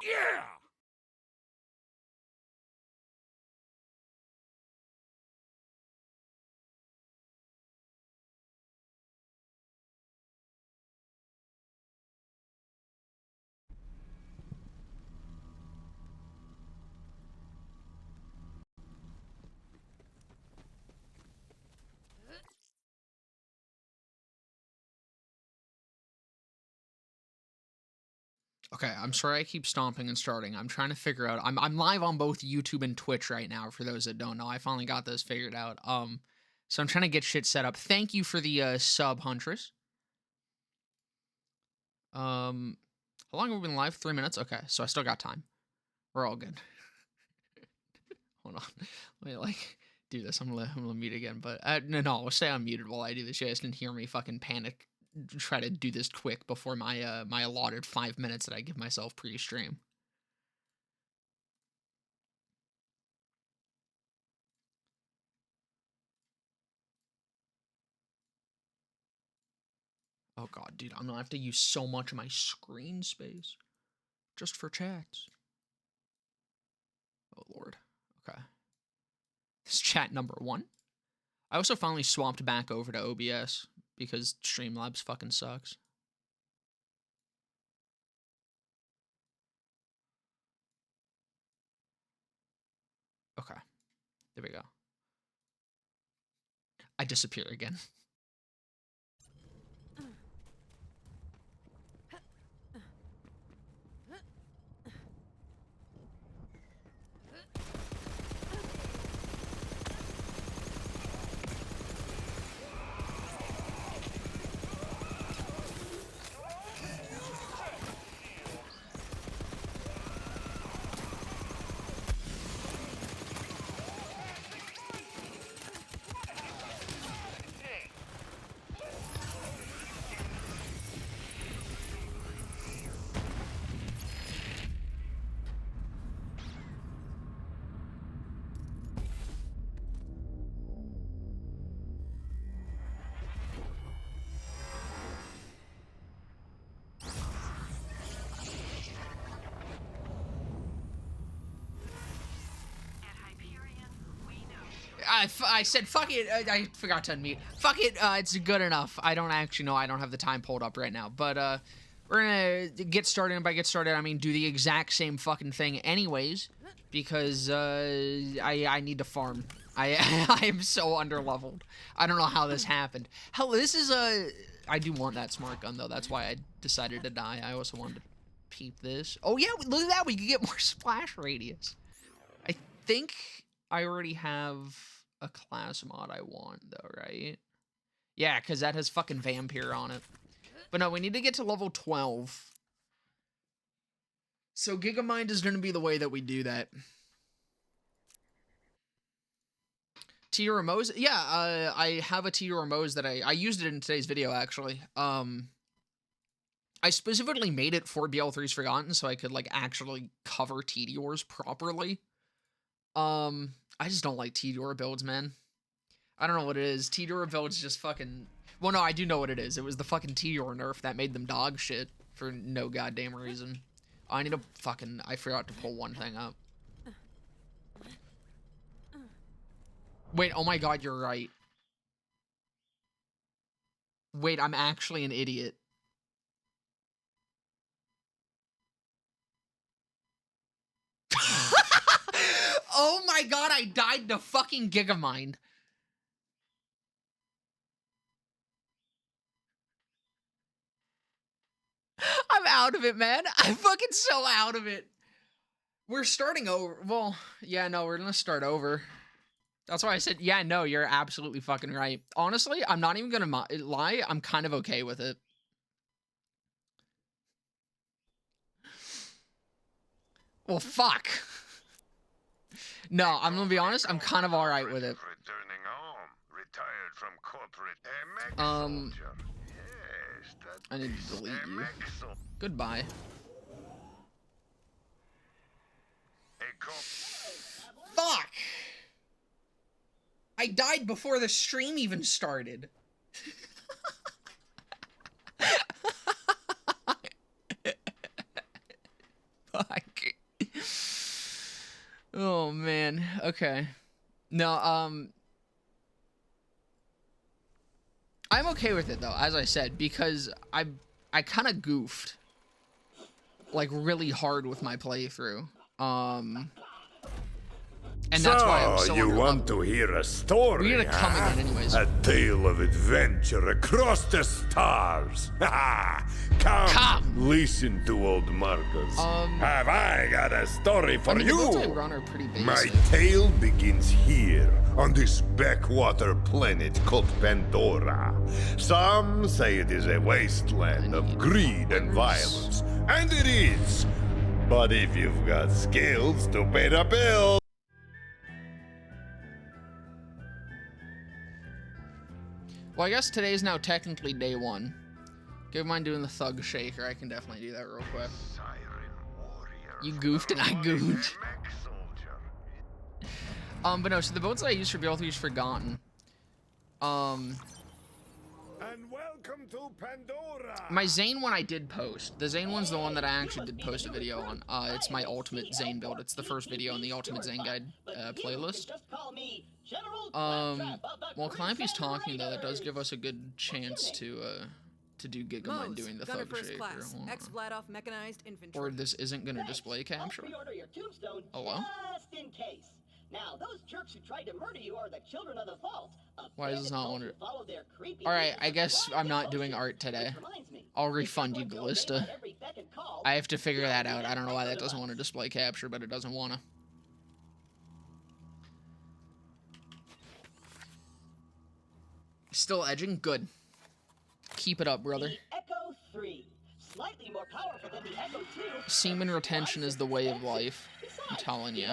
Yeah! Okay, I'm sorry I keep stomping and starting. I'm trying to figure out. I'm live on both YouTube and Twitch right now. For those that don't know, I finally got those figured out. So I'm trying to get shit set up. Thank you for the sub, Huntress. How long have we been live? 3 minutes. Okay, so I still got time. We're all good. Hold on, let me like do this. I'm gonna mute again, but no, I'll stay unmuted while I do this. You guys can hear me fucking panic. Try to do this quick before my my allotted 5 minutes that I give myself pre-stream. Oh god, dude, I'm gonna have to use so much of my screen space just for chats. Oh lord. Okay. This is chat number 1. I also finally swapped back over to OBS because Streamlabs fucking sucks. Okay. There we go. I disappear again. I said fuck it. I forgot to unmute. Fuck it. It's good enough. I don't actually know. I don't have the time pulled up right now. But we're gonna get started. And by get started, I mean do the exact same fucking thing, anyways, because I need to farm. I am so underleveled. I don't know how this happened. Hell, this is I do want that smart gun though. That's why I decided to die. I also wanted to peep this. Oh yeah, look at that. We can get more splash radius. I think I already have a class mod I want, though, right? Yeah, because that has fucking Vampire on it. But no, we need to get to level 12. So Gigamind is going to be the way that we do that. Teeter Moze? Yeah, I have a Teeter Moze that I used it in today's video, actually. I specifically made it for BL3's Forgotten so I could, like, actually cover Tediors properly. I just don't like Tedior builds, man. I don't know what it is. Tedior builds just fucking... Well, no, I do know what it is. It was the fucking Tedior nerf that made them dog shit for no goddamn reason. I need to fucking... I forgot to pull one thing up. Wait, oh my god, you're right. Wait, I'm actually an idiot. Oh my god, I died to fucking Gigamind. I'm out of it, man. I'm fucking so out of it. We're starting over. Well, yeah, no, we're gonna start over. That's why I said, yeah, no, you're absolutely fucking right. Honestly, I'm not even gonna lie. I'm kind of okay with it. Well, fuck. No, I'm gonna be honest. I'm kind of all right with it. Returning home, retired from corporate. I need to delete you. Goodbye. Fuck! I died before the stream even started. Fuck. Oh man. Okay. No, I'm okay with it though, as I said, because I kind of goofed like really hard with my playthrough. And that's why I'm So, so you under want level. to hear a story, We're gonna come huh? again anyways. A tale of adventure across the stars. Come, listen to old Marcus. Have I got a story for I mean, you? the builds I run are pretty basic. My tale begins here, on this backwater planet called Pandora. Some say it is a wasteland of greed and violence, and it is. But if you've got skills to pay the bill, Well, I guess today is now technically day 1. Give mind doing the thug shaker. I can definitely do that real quick. You goofed and I goofed. But no, so the builds that I use for both of these Forgotten. and welcome to Pandora. My Zane one I did post. The Zane one's the one that I actually did post a video on. It's my ultimate Zane build. It's the first video in the Ultimate Zane Guide playlist. While Clampy's talking though, that does give us a good chance to do Gigamine doing the thug shaker. Mechanized infantry. Or this isn't gonna display capture. Hello? Now, those jerks who tried to murder you are the children of the vault. Why is this not one? Alright, I guess I'm not doing art today. I'll refund you, Glista. I have to figure that out. I don't know why that doesn't want to display capture, but it doesn't want to. Still edging? Good. Keep it up, brother. Echo 3. Slightly more powerful than the Echo 2. Semen retention is the way of life. I'm telling you.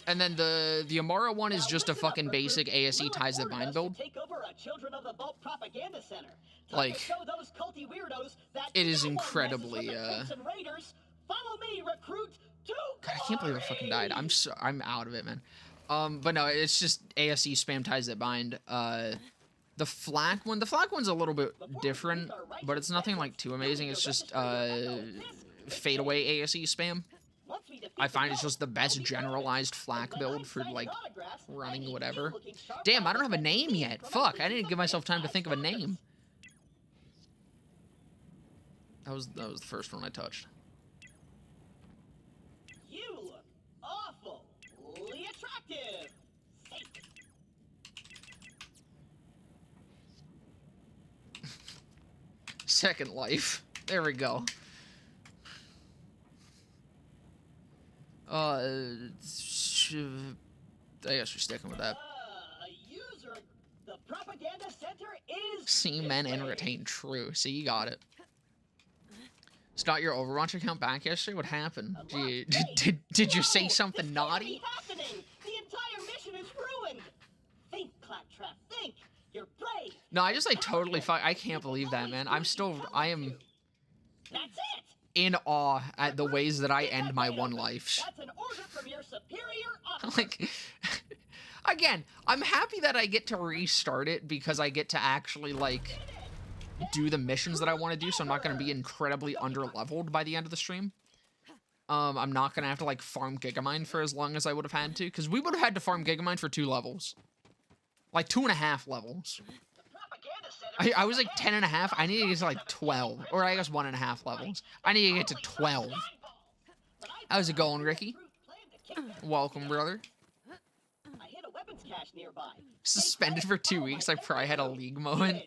And then the Amara one is just a fucking basic ASE ties that bind build. Like, it is incredibly, God, I can't believe I fucking died. I'm out of it, man. But no, it's just ASE spam ties that bind. The flak one's a little bit different, but it's nothing like too amazing. It's just fadeaway ASE spam. I find it's just the best generalized flak build for like running whatever. Damn, I don't have a name yet. Fuck, I didn't give myself time to think of a name. That was the first one I touched. You look awfully attractive. Second life. There we go. I guess we're sticking with that. User, the propaganda center is See men and retain true. See, you got it. It's not your Overwatch account back yesterday? What happened? Did you say something naughty? Happening. The entire mission is ruined. Think, Claptrap, think. You're brave. No, I totally I can't believe that, man. I am That's it. in awe at the ways that I end my one lives. That's an order from your superior officer. Like, again, I'm happy that I get to restart it because I get to actually, like, do the missions that I want to do, so I'm not going to be incredibly under-leveled by the end of the stream. I'm not going to have to, like, farm Gigamine for as long as I would have had to, because we would have had to farm Gigamine for 2 levels. Like, 2.5 levels. I was, like, 10.5. I need to get to, like, 12. Or, I guess 1.5 levels. I need to get to 12. How's it going, Ricky? Welcome, brother. I hit a weapons cache nearby. Suspended for 2 weeks. I probably had a league moment.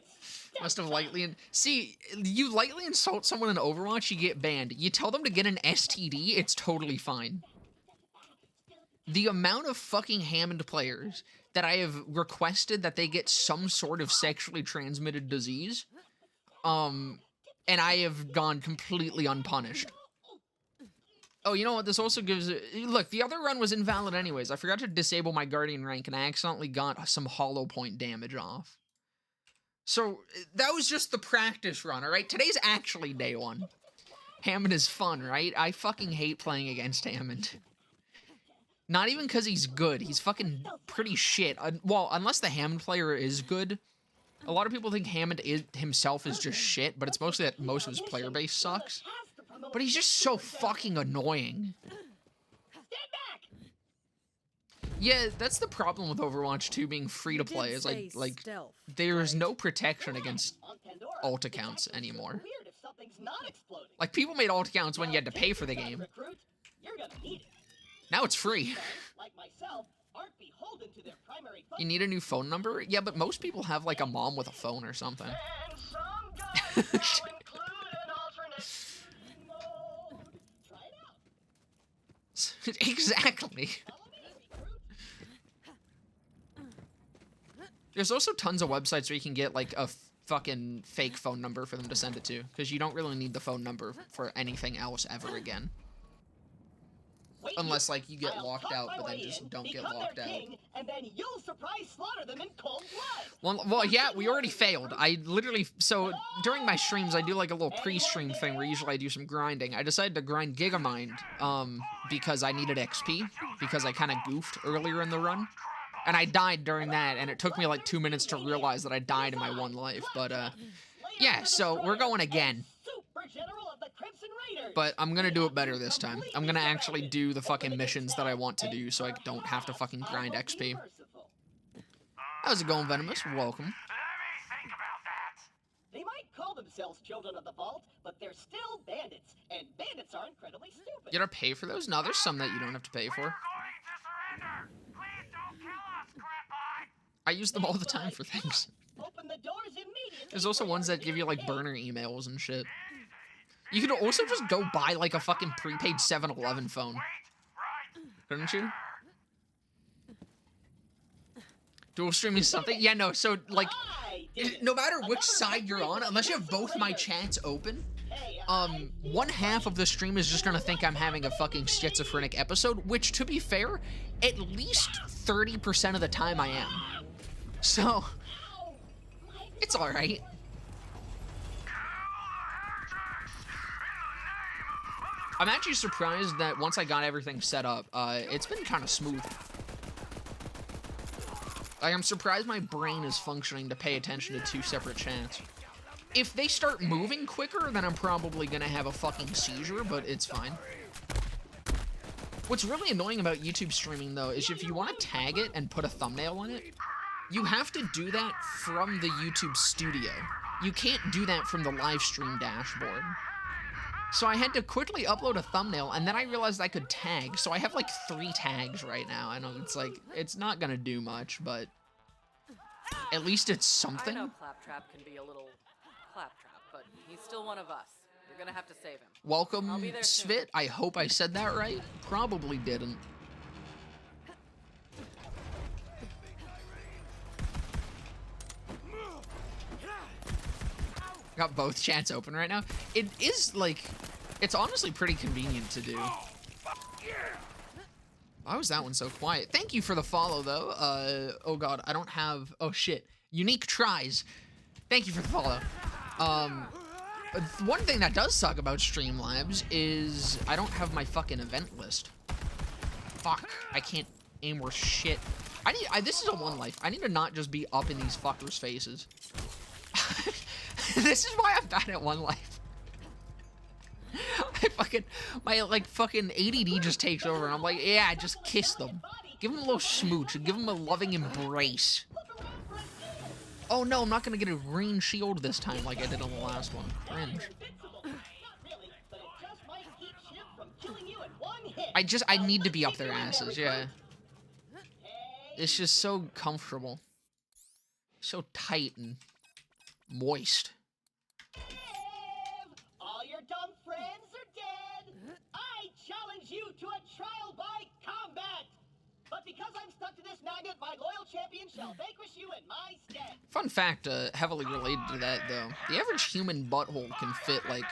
Must have lightly... See, you lightly insult someone in Overwatch, you get banned. You tell them to get an STD, it's totally fine. The amount of fucking Hammond players that I have requested that they get some sort of sexually transmitted disease, and I have gone completely unpunished. Oh, you know what? This also gives... Look, the other run was invalid anyways. I forgot to disable my Guardian rank, and I accidentally got some hollow point damage off. So, that was just the practice run, alright? Today's actually day 1. Hammond is fun, right? I fucking hate playing against Hammond. Not even because he's good. He's fucking pretty shit. Well, unless the Hammond player is good. A lot of people think Hammond himself is just shit, but it's mostly that most of his player base sucks. But he's just so fucking annoying. Stand back! Yeah, that's the problem with Overwatch 2 being free to play. Is like there's no protection against On Pandora, alt it's accounts actually anymore. super weird if something's not exploding. Like people made alt accounts when you had to pay for the game. Recruit, you're gonna need it. Now it's free. Friends, like myself, aren't beholden to their primary You need a new phone number? Yeah, but most people have like a mom with a phone or something. And some guys will include an alternate mode. Try it out. Exactly. Follow me, recruit. There's also tons of websites where you can get like a fucking fake phone number for them to send it to, because you don't really need the phone number for anything else ever again. Wait, Unless like you get I'll locked talk out, my but then way just in, don't get become locked their out. king, and then you'll surprise slaughter them in cold blood. Well, yeah, we already failed. I literally, so during my streams, I do like a little pre-stream thing where usually I do some grinding. I decided to grind Gigamind, because I needed XP, because I kind of goofed earlier in the run. And I died during that, and it took me like 2 minutes to realize that I died in my one life, but, yeah, so we're going again. Super General of the Crimson Raiders. But I'm gonna do it better this time. I'm gonna actually do the fucking missions that I want to do, so I don't have to fucking grind XP. How's it going, Venomous? Welcome. They might call themselves Children of the Vault, but they're still bandits, and bandits are incredibly stupid. You gotta pay for those? No, there's some that you don't have to pay for. I use them all the time for things. Open the doors immediately. There's also ones that give you like burner emails and shit. You could also just go buy like a fucking prepaid 7-Eleven phone. Couldn't you? Dual streaming something? Yeah, no, so like, no matter which side you're on, unless you have both my chats open, one half of the stream is just gonna think I'm having a fucking schizophrenic episode, which, to be fair, at least 30% of the time I am. So, it's alright. I'm actually surprised that once I got everything set up, it's been kind of smooth. Like, I'm surprised my brain is functioning to pay attention to two separate chats. If they start moving quicker, then I'm probably gonna have a fucking seizure, but it's fine. What's really annoying about YouTube streaming, though, is if you want to tag it and put a thumbnail on it, you have to do that from the YouTube studio. You can't do that from the live stream dashboard. So I had to quickly upload a thumbnail, and then I realized I could tag. So I have like 3 tags right now. I know it's like, it's not gonna do much, but at least it's something. I know Claptrap can be a little claptrap, but he's still one of us. You're gonna have to save him. Welcome, I'll be there soon. Svit. I hope I said that right. Probably didn't. Got both chats open right now. It is like, it's honestly pretty convenient to do. Why was that one so quiet? Thank you for the follow, though. Oh god, I don't have, oh shit. Unique tries. Thank you for the follow. One thing that does suck about Streamlabs is I don't have my fucking event list. Fuck, I can't aim worth shit. This is a one life. I need to not just be up in these fuckers' faces. This is why I'm bad at one life. My fucking ADD just takes over, and I'm like, yeah, just kiss them. Give them a little smooch, give them a loving embrace. Oh no, I'm not gonna get a green shield this time like I did on the last one. Cringe. I need to be up their asses, yeah. It's just so comfortable. So tight and moist. All your dumb friends are dead. I challenge you to a trial by combat. But because I'm stuck to this magnet, my loyal champion shall vanquish you in my stead. Fun fact, heavily related to that, though. The average human butthole can fit, like,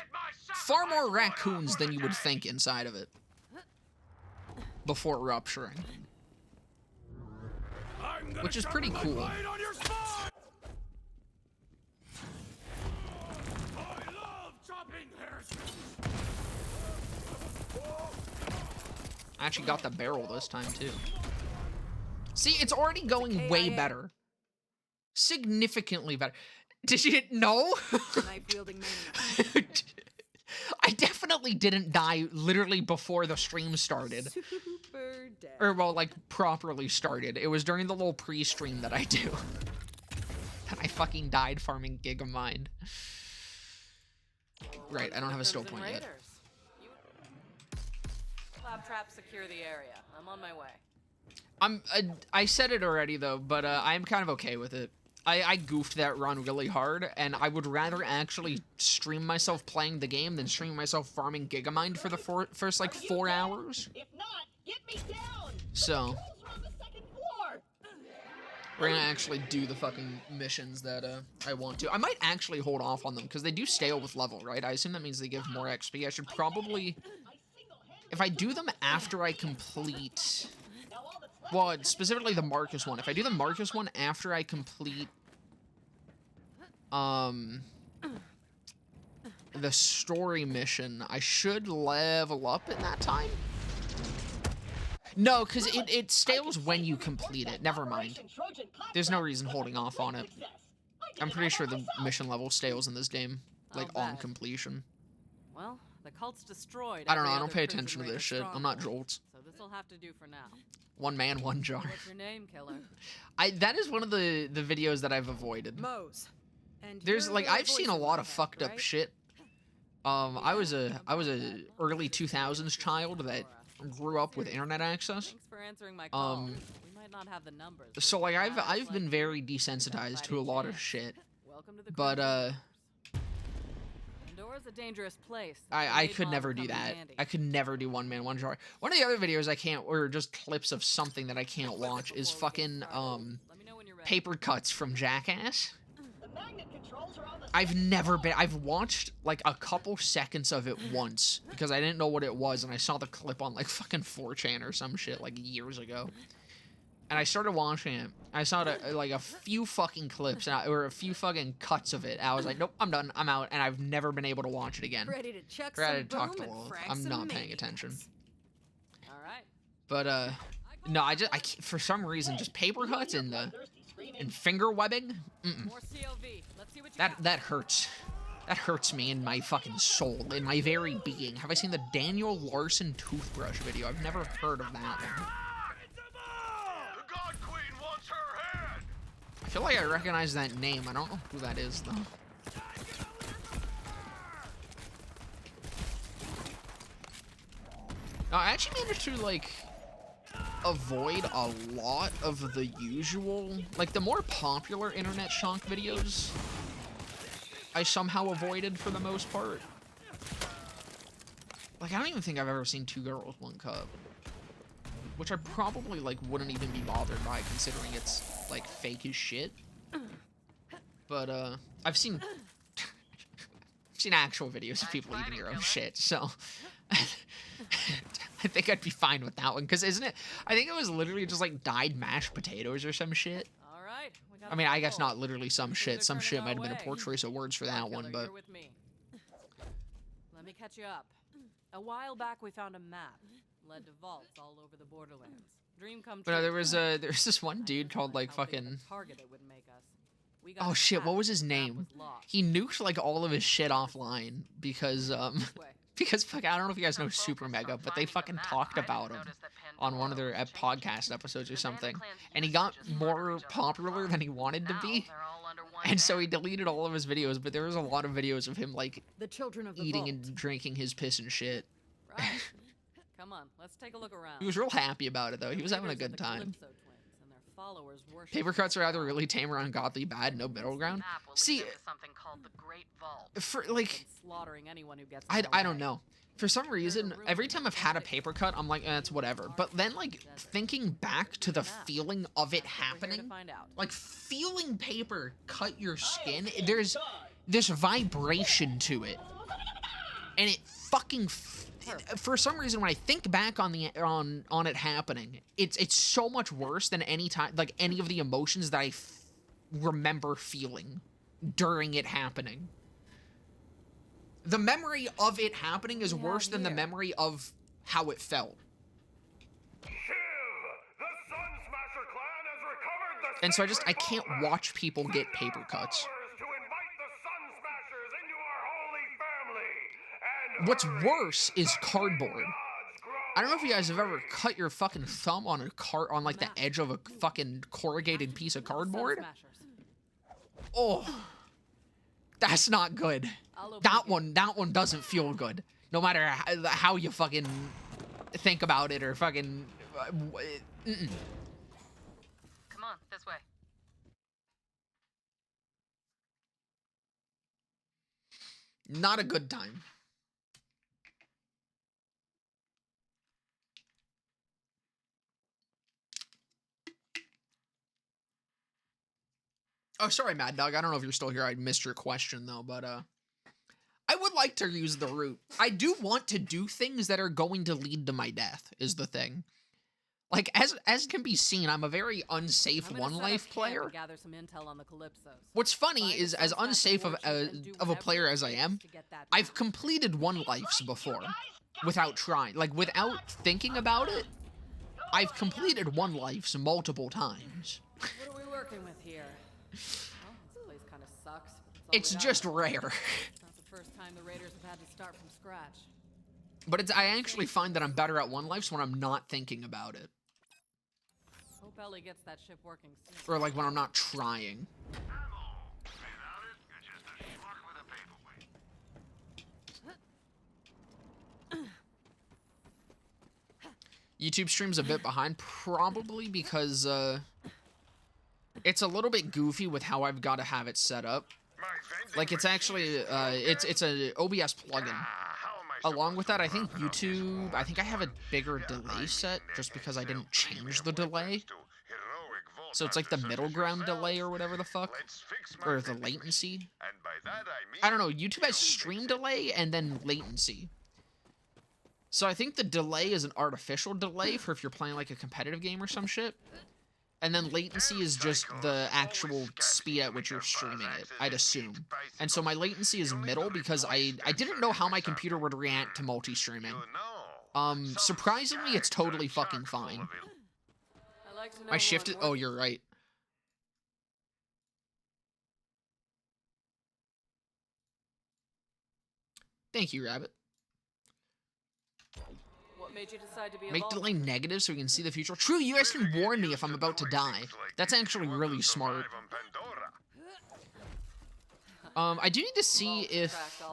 far more raccoons than you would think inside of it. Before rupturing. Which is pretty cool. I actually got the barrel this time, too. See, it's already going way better. Significantly better. Did you know? Knife-wielding maniac. I definitely didn't die literally before the stream started. Super dead. Or, well, like, properly started. It was during the little pre-stream that I do. That I fucking died farming Gigamind. Right, I don't have a still point yet. Claptrap, secure the area. I'm on my way. I said it already, though, but I'm kind of okay with it. I goofed that run really hard, and I would rather actually stream myself playing the game than stream myself farming Gigamind for the first, like, 4 hours. If not, get me down. So, Controls are on the second floor. we're gonna actually do the fucking missions that I want to. I might actually hold off on them, because they do stale with level, right? I assume that means they give more XP. I should probably... If I do them after I complete... Well, specifically the Marcus one. If I do the Marcus one after I complete... the story mission, I should level up in that time? No, because it stales when you complete it. Never mind. There's no reason holding off on it. I'm pretty sure the mission level stales in this game, like, on completion. Well, the cult's destroyed. I don't know, I don't pay attention to this shit. I'm not Jolts. So this'll have to do for now. One man, one jar. What's your name, killer? That is one of the videos that I've avoided. Moze. And There's, you're like, the I've seen a voice lot of that, fucked up right? shit. I was a early 2000s child that grew up with internet access. Thanks for answering my call. Um, We might not have the numbers. So, like, I've been very desensitized to a lot of shit. Welcome to the But, Pandora's a dangerous place. I could never do that. I could never do one man, one jar. One of the other videos I can't, or just clips of something that I can't watch is fucking, Let me know when you're ready. paper cuts from Jackass. The magnet controls are on the I've watched, like, a couple seconds of it once, because I didn't know what it was, and I saw the clip on, like, fucking 4chan or some shit, like, years ago. And I started watching it. I saw, like, a few fucking clips, or a few fucking cuts of it. I was like, nope, I'm done, I'm out, and I've never been able to watch it again. Ready to chuck Ready some to talk boom to and Wolf. frag I'm some not paying maniacs. attention. All right. But, no, I can't, for some reason, just paper cuts and finger webbing, More COV. Let's see what you got. that hurts. That hurts me in my fucking soul, in my very being. Have I seen the Daniel Larson toothbrush video? I've never heard of that one. The God Queen wants her head! I feel like I recognize that name. I don't know who that is, though. No, I actually managed to, like, avoid a lot of the usual, like, the more popular internet shonk videos I somehow avoided for the most part. Like, I don't even think I've ever seen Two Girls, One Cup. Which I probably, like, wouldn't even be bothered by, considering it's, like, fake as shit. But, I've seen... I've seen actual videos of people eating their own shit, so... I think I'd be fine with that one, because isn't it... I think it was literally just, like, dyed mashed potatoes or some shit. All right. We got I mean, I guess roll. not literally some Things shit. are Some turning shit our might have been a way. poor choice of words for that Killer, one, but... you're with me. Let me catch you up. A while back, we found a map. Led to vaults all over the borderlands. Dream come true. But no, there's this one dude called, like, How big of a fucking... target it would make us. We got Oh the shit, map, what was his the map name? was locked. He nuked, like, all of his shit offline, because, This way. because, fuck, I don't know if you guys know Super Mega, but they fucking talked about him on one of their podcast episodes or something. And he got more popular than he wanted to be. And so he deleted all of his videos, but there was a lot of videos of him, like, The children of the eating vault. and drinking his piss and shit. Right. Come on, let's take a look around. He was real happy about it, though. He was having a Leaders are good the time. Calypso twins, and their followers worship Paper cuts are either really tame or ungodly bad, no middle ground. See, something called the Great Vault. for, like, Slaughtering anyone who gets I don't know. For some reason, every time I've had a paper cut, I'm like, it's whatever. But then, like, thinking back to the feeling of it happening, like, feeling paper cut your skin, there's this vibration to it. And it fucking... for some reason, when I think back on the on it happening, it's so much worse than any time, like, any of the emotions that I remember feeling during it happening. The memory of it happening is worse than the memory of how it felt. And so I can't watch people get paper cuts. To invite the Sun Smashers into our holy family. And What's worse is cardboard. I don't know if you guys have ever cut your fucking thumb on on like the edge of a fucking corrugated piece of cardboard. Oh, that's not good. That one doesn't feel good. No matter how you fucking think about it or fucking. Come on, this way. Not a good time. Oh, sorry, Mad Dog. I don't know if you're still here. I missed your question, though, but, I would like to use the route. I do want to do things that are going to lead to my death, is the thing. Like, as can be seen, I'm a very unsafe one-life player. Gather some intel on the Calypsos. What's funny is, as unsafe of a player as I am, I've completed one lives before, without trying. Like, without thinking about it, I've completed one lives multiple times. What are we working with here? Well, this place kind of sucks. It's just rare. It's not the first time the Raiders have had to start from scratch. But I actually find that I'm better at one lives when I'm not thinking about it. Hope Ellie gets that ship working soon. Or like when I'm not trying. YouTube stream's a bit behind, probably because it's a little bit goofy with how I've got to have it set up. Like it's actually it's a OBS plugin. Along with that, I think YouTube, I think I have a bigger delay set just because I didn't change the delay. So it's like the middle ground delay or whatever the fuck. Or the latency. I don't know, YouTube has stream delay and then latency. So I think the delay is an artificial delay for if you're playing like a competitive game or some shit. And then latency is just the actual speed at which you're streaming it, I'd assume. And so my latency is middle because I didn't know how my computer would react to multi-streaming. Surprisingly, it's totally fucking fine. I shifted... Oh, you're right. Thank you, Rabbit. Made you decide to be Make delay negative so we can see the future. True, you guys can warn me if I'm about to die. That's actually really smart. I do need to see if...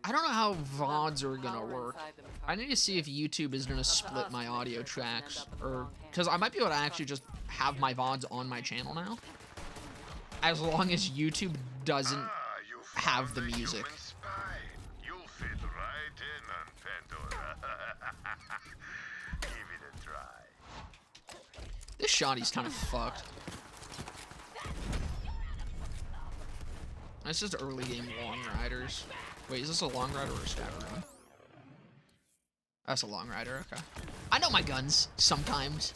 I don't know how VODs are gonna work. I need to see if YouTube is gonna split my audio tracks. Or... Because I might be able to actually just have my VODs on my channel now. As long as YouTube doesn't have the music. This shotty's kind of fucked. That's just early game long riders. Wait, is this a long rider or a stab run? That's a long rider, okay. I know my guns, sometimes.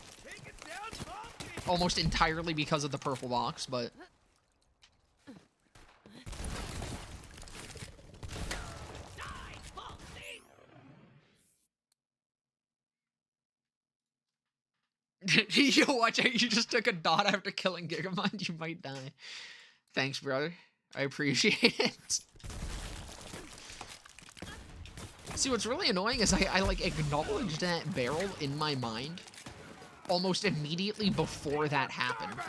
Almost entirely because of the purple box, but... Yo, watch out, you just took a dot after killing Gigamind, you might die. Thanks, brother. I appreciate it. See, what's really annoying is I like, acknowledged that barrel in my mind almost immediately before that happened.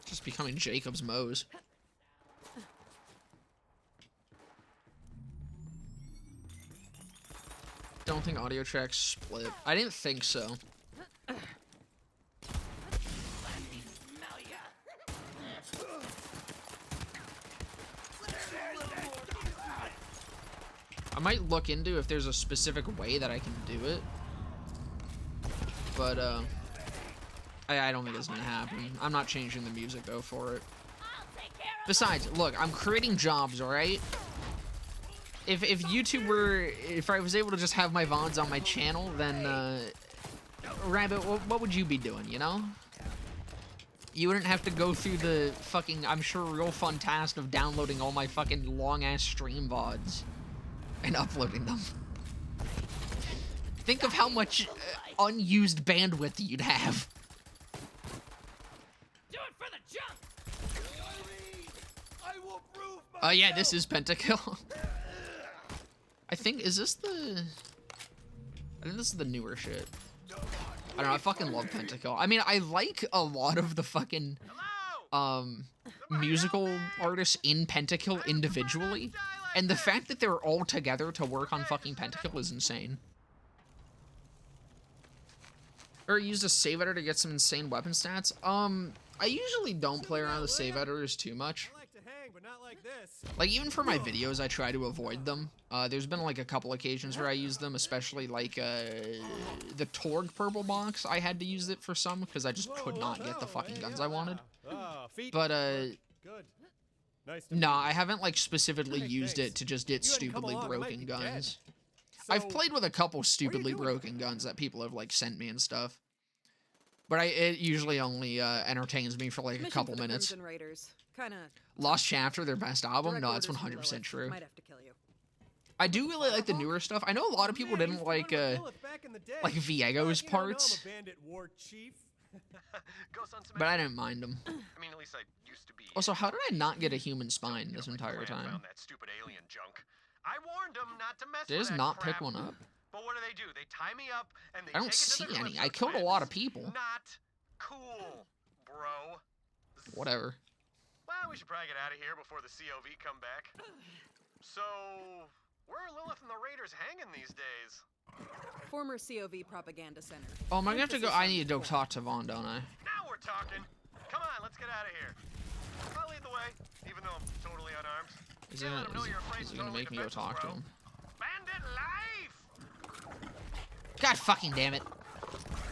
Just becoming Jacob's Moze. Don't think audio tracks split. I didn't think so. I might look into if there's a specific way that I can do it. But, I don't think it's gonna happen. I'm not changing the music, though, for it. Besides, look, I'm creating jobs, alright? If YouTube were... If I was able to just have my VODs on my channel, then, Rabbit, what would you be doing, you know? You wouldn't have to go through the fucking, I'm sure, real fun task of downloading all my fucking long-ass stream VODs and uploading them. Think of how much unused bandwidth you'd have. Do it for the jump. Oh yeah, this is Pentakill. I think, is this the... I think this is the newer shit. I don't know, I fucking love Pentakill. I mean, I like a lot of the fucking, musical artists in Pentakill individually, and the fact that they're all together to work on fucking Pentakill is insane. Or used a save editor to get some insane weapon stats. I usually don't play around with save editors too much. Like, even for my videos, I try to avoid them. There's been, like, a couple occasions where I use them, especially, like, the Torg purple box. I had to use it for some, because I just could not get the fucking guns I wanted. But, no, I haven't, like, specifically used it to just get stupidly broken guns. I've played with a couple stupidly broken guns that people have, like, sent me and stuff. But it usually only entertains me for, like, a couple minutes. Lost Chapter, their best album? No, that's 100% true. I do really like the newer stuff. I know a lot of people didn't like Viego's parts. But I didn't mind them. Also, how did I not get a human spine this entire time? I warned them not to mess Did I just not pick one up? But what do? They tie me up and they I don't see any. I killed a lot of people. Not cool, bro. Whatever. Well, we should probably get out of here before the COV come back. So, where are Lilith and the Raiders hanging these days? Former COV propaganda center. Oh, am I gonna have to go? I need to go talk to Vaughn, don't I? Now we're talking. Come on, let's get out of here. I'll lead the way, even though I'm totally unarmed. Is he gonna make me go talk to him? Bandit life! God fucking damn it.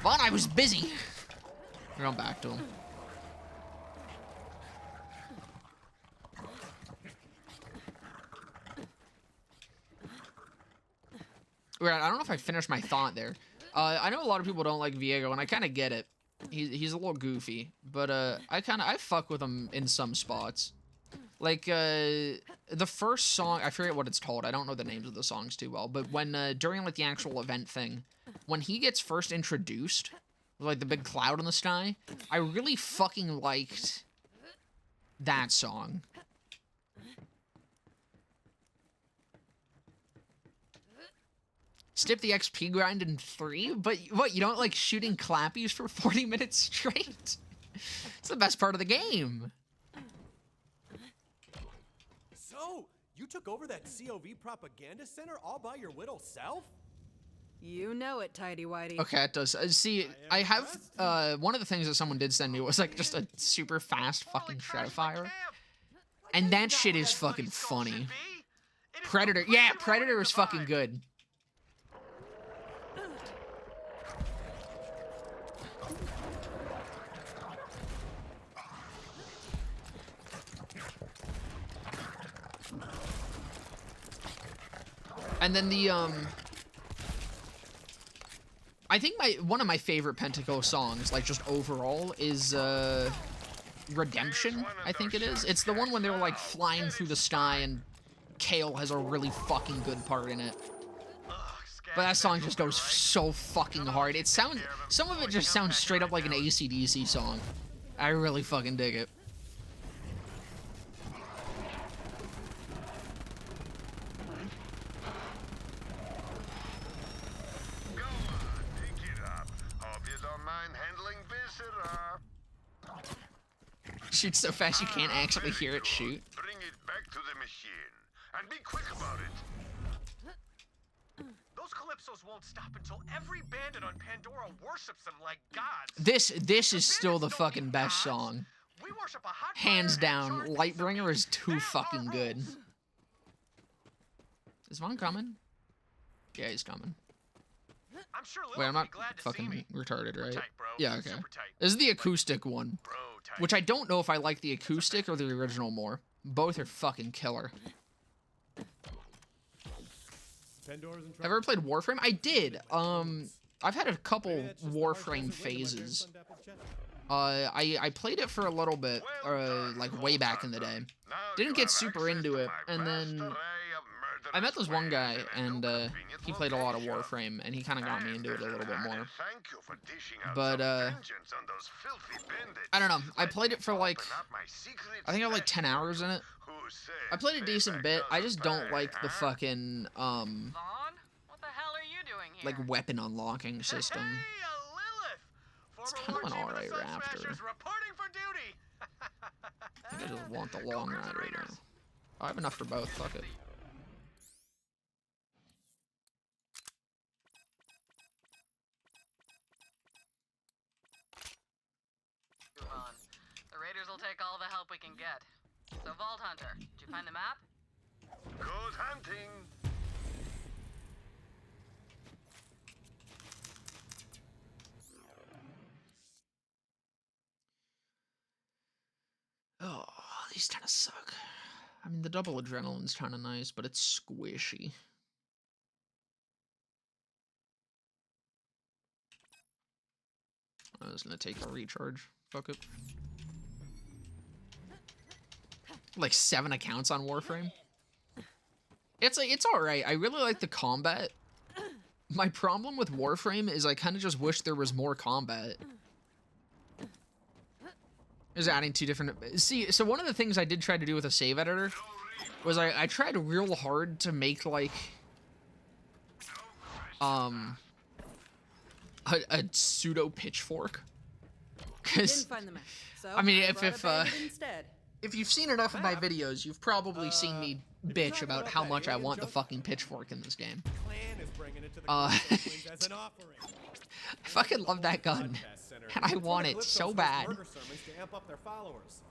Vaughn, I was busy. We're going back to him. Right, I don't know if I finished my thought there. I know a lot of people don't like Viego, and I kind of get it. He's a little goofy, but I fuck with him in some spots. Like, the first song, I forget what it's called. I don't know the names of the songs too well. But when, during, like, the actual event thing, when he gets first introduced, with, like, the big cloud in the sky, I really fucking liked that song. Skip the XP grind in 3? But, what, you don't like shooting clappies for 40 minutes straight? It's the best part of the game. So, you took over that COV propaganda center all by your little self? You know it, Tidy Whitey. Okay, it does. See, I have, one of the things that someone did send me was, like, just a super fast fucking Shredifire. And that shit is fucking funny. Predator. Yeah, Predator is fucking good. And then the, I think one of my favorite Pentakill songs, like, just overall, is, Redemption, I think it is. It's the one when they're, like, flying through the sky, and Kale has a really fucking good part in it. But that song just goes so fucking hard. It sounds, some of it just sounds straight up like an AC/DC song. I really fucking dig it. Shoots so fast you can't actually hear it shoot. Bring it back to the machine, and be quick about it. Those Calypsos won't stop until every bandit on Pandora worships them like gods. This is still the fucking best song. We worship a hot Hands down, Lightbringer is too fucking good. Is Vaughn coming? Yeah, he's coming. I'm sure Wait, I'm not fucking retarded, right? Yeah, okay. This is the acoustic one. Which I don't know if I like the acoustic or the original more. Both are fucking killer. Ever played Warframe? I did. I've had a couple Warframe phases. I played it for a little bit, like way back in the day. Didn't get super into it, and then I met this one guy, and he played a lot of Warframe, and he kind of got me into it a little bit more. But I don't know. I played it for like, I think I had like 10 hours in it. I played a decent bit. I just don't like the fucking Vaughn? What the hell are you doing here? like weapon unlocking system. Hey, Lilith! It's Former kind of an Lord Chief of the alright Sun raptor. Smashers reporting for duty. I think I just want the long rider now. I have enough for both. Fuck it. Move on. The Raiders will take all the help we can get. So, Vault Hunter, did you find the map? Good hunting. Oh, these kind of suck. I mean, the double adrenaline's kind of nice, but it's squishy. I was gonna take a recharge. Fuck it. Like 7 accounts on Warframe. It's alright. I really like the combat. My problem with Warframe is I kind of just wish there was more combat. Is adding 2 different... See, so one of the things I did try to do with a save editor was I tried real hard to make, like... a pseudo pitchfork. Didn't find the map, so I mean, brought a bandit instead. if you've seen enough of my videos, you've probably seen me bitch about how much I want the fucking pitchfork in this game. Clan is bringing it to the I Calypso as an offering. fucking love that gun, and I want it so bad. Murder sermons to amp up their followers.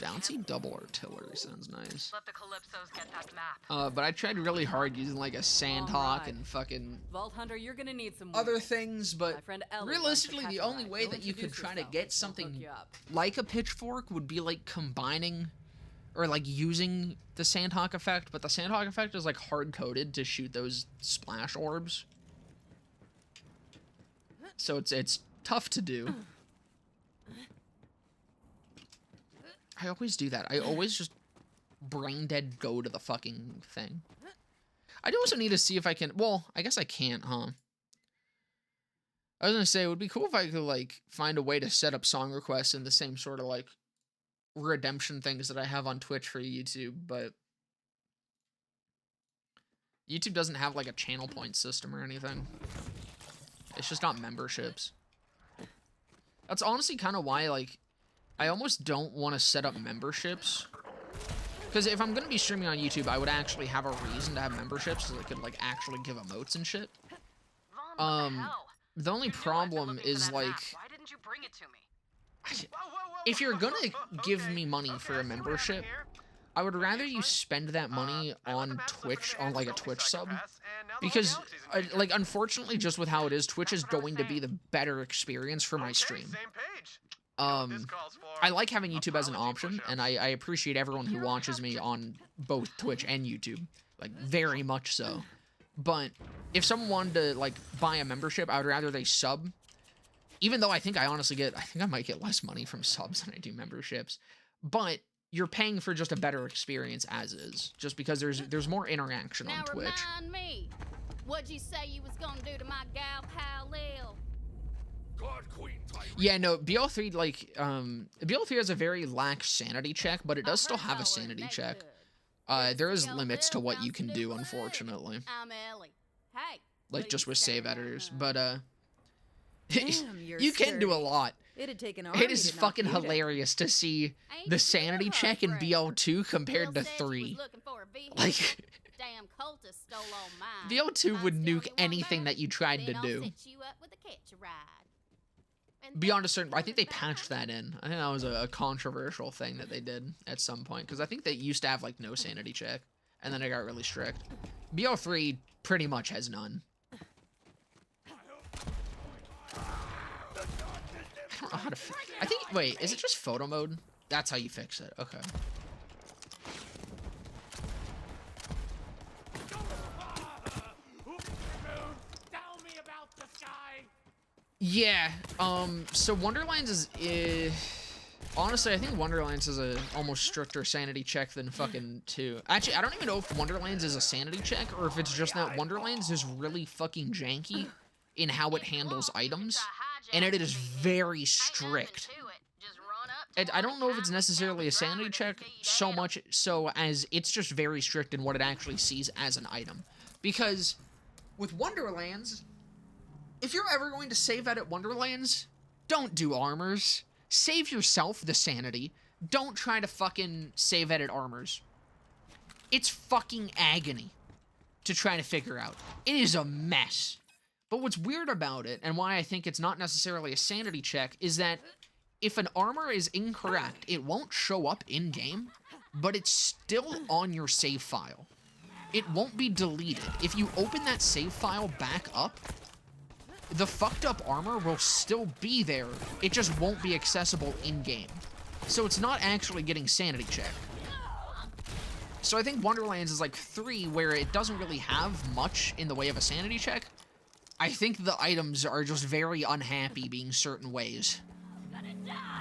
Bouncy double artillery sounds nice. Let the Calypsos get that map. But I tried really hard using like a sandhawk Alright. and fucking Vault Hunter, you're gonna need some other work. things, My but friend Ellie realistically, wants to the catch a only ride. way You'll that you could introduce try to yourself. get We'll something hook you up. like a pitchfork would be like combining or like using the sandhawk effect, but the sandhawk effect is like hard-coded to shoot those splash orbs. So it's tough to do. I always do that. I always just brain dead go to the fucking thing. I do also need to see if I can... Well, I guess I can't, huh? I was gonna say, it would be cool if I could, like, find a way to set up song requests in the same sort of, like, redemption things that I have on Twitch for YouTube, but... YouTube doesn't have, like, a channel point system or anything. It's just not memberships. That's honestly kind of why, like, I almost don't want to set up memberships. Because if I'm going to be streaming on YouTube, I would actually have a reason to have memberships so I could, like, actually give emotes and shit. Vaughn, what the hell? The only You knew I'd been problem looking for is, that like, map. Why didn't you bring it to me? if you're going to give me money for a membership, I would rather you spend that money on Twitch, on, like, a Twitch sub. Because, like, unfortunately, just with how it is, Twitch is going to be the better experience for my stream. I like having YouTube as an option, and I appreciate everyone who watches me on both Twitch and YouTube. Like, very much so. But if someone wanted to, like, buy a membership, I would rather they sub. Even though I think I might get less money from subs than I do memberships. But you're paying for just a better experience as is. Just because there's more interaction on Twitch. Now remind me, what'd you say you was gonna do to my gal pal Lil? Yeah, no, BL3, like, BL3 has a very lax sanity check, but it does still have a sanity check. There is limits to what you can do, unfortunately. I'm Ellie. Hey. Like, just with save editors, but, Damn, you're you can do a sturdy. lot. It'd take an It army is to knock fucking you down. hilarious to see Ain't the you sanity a check in friend? BL2 compared to Lil said you was 3. looking for a vehicle. Like, Damn cultist stole all mine. BL2 I'm would still nuke your one anything man. that you tried to Then I'll do. set you up with a catch a ride. And Beyond a then certain... I think they back patched that in. I think that was a controversial thing that they did at some point. Because I think they used to have, like, no sanity check. And then it got really strict. BL3 pretty much has none. I don't know how to... I think... Wait, is it just photo mode? That's how you fix it. Okay. Yeah. So Wonderlands is honestly, I think Wonderlands is a almost stricter sanity check than fucking 2. Actually, I don't even know if Wonderlands is a sanity check or if it's just that Wonderlands is really fucking janky in how it handles items, and it is very strict. And I don't know if it's necessarily a sanity check so much so as it's just very strict in what it actually sees as an item. Because with Wonderlands, if you're ever going to save edit Wonderlands, don't do armors. Save yourself the sanity. Don't try to fucking save edit armors. It's fucking agony to try to figure out. It is a mess. But what's weird about it, and why I think it's not necessarily a sanity check, is that if an armor is incorrect, it won't show up in-game, but it's still on your save file. It won't be deleted. If you open that save file back up, the fucked up armor will still be there. It just won't be accessible in-game. So it's not actually getting sanity checked. So I think Wonderlands is like 3, where it doesn't really have much in the way of a sanity check. I think the items are just very unhappy being certain ways.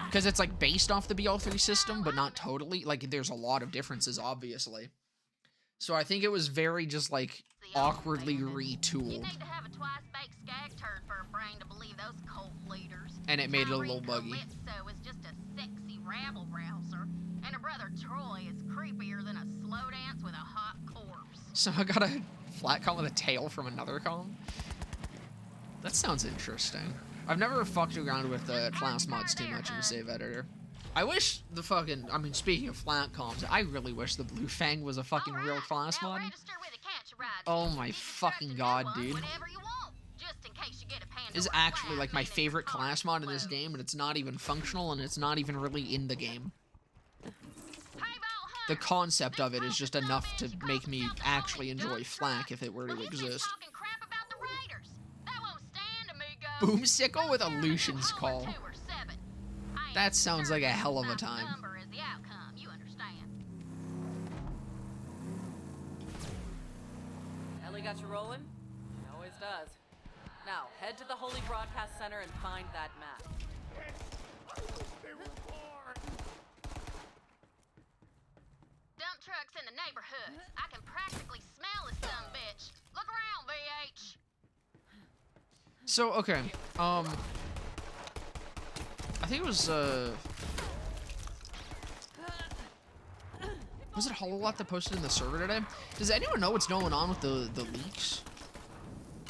Because it's like based off the BL3 system, but not totally. Like there's a lot of differences, obviously. So I think it was very just like awkwardly retooled. And it made it a little buggy. So I got a flat com with a tail from another com? That sounds interesting. I've never fucked around with the class mods too much in the save editor. I wish the fucking, I mean, speaking of flat comms, I really wish the Blue Fang was a fucking real class mod. Oh my fucking god, dude. This is actually like my favorite class mod in this game, and it's not even functional, and it's not even really in the game. The concept of it is just enough to make me actually enjoy Flak if it were to exist. Boomsicle with a Lucian's Call. That sounds like a hell of a time. Ellie got you rolling? He always does. Now, head to the Holy Broadcast Center and find that map. Dump trucks in the neighborhood. I can practically smell this dumb bitch. Look around, VH. So, okay, I think it was it Hololot that posted in the server today? Does anyone know what's going on with the leaks?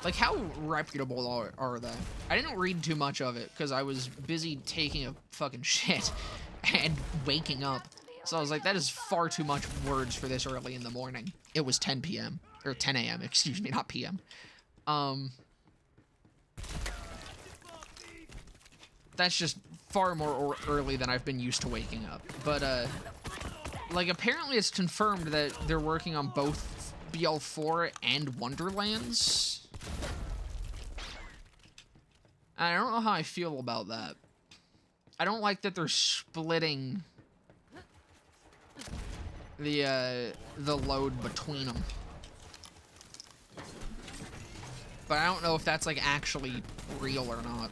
Like, how reputable are they? I didn't read too much of it, because I was busy taking a fucking shit and waking up. So I was like, that is far too much words for this early in the morning. It was 10 p.m. Or 10 a.m., excuse me, not p.m. That's just far more early than I've been used to waking up. But, like, apparently it's confirmed that they're working on both BL4 and Wonderlands. I don't know how I feel about that. I don't like that they're splitting the load between them. But I don't know if that's, like, actually real or not.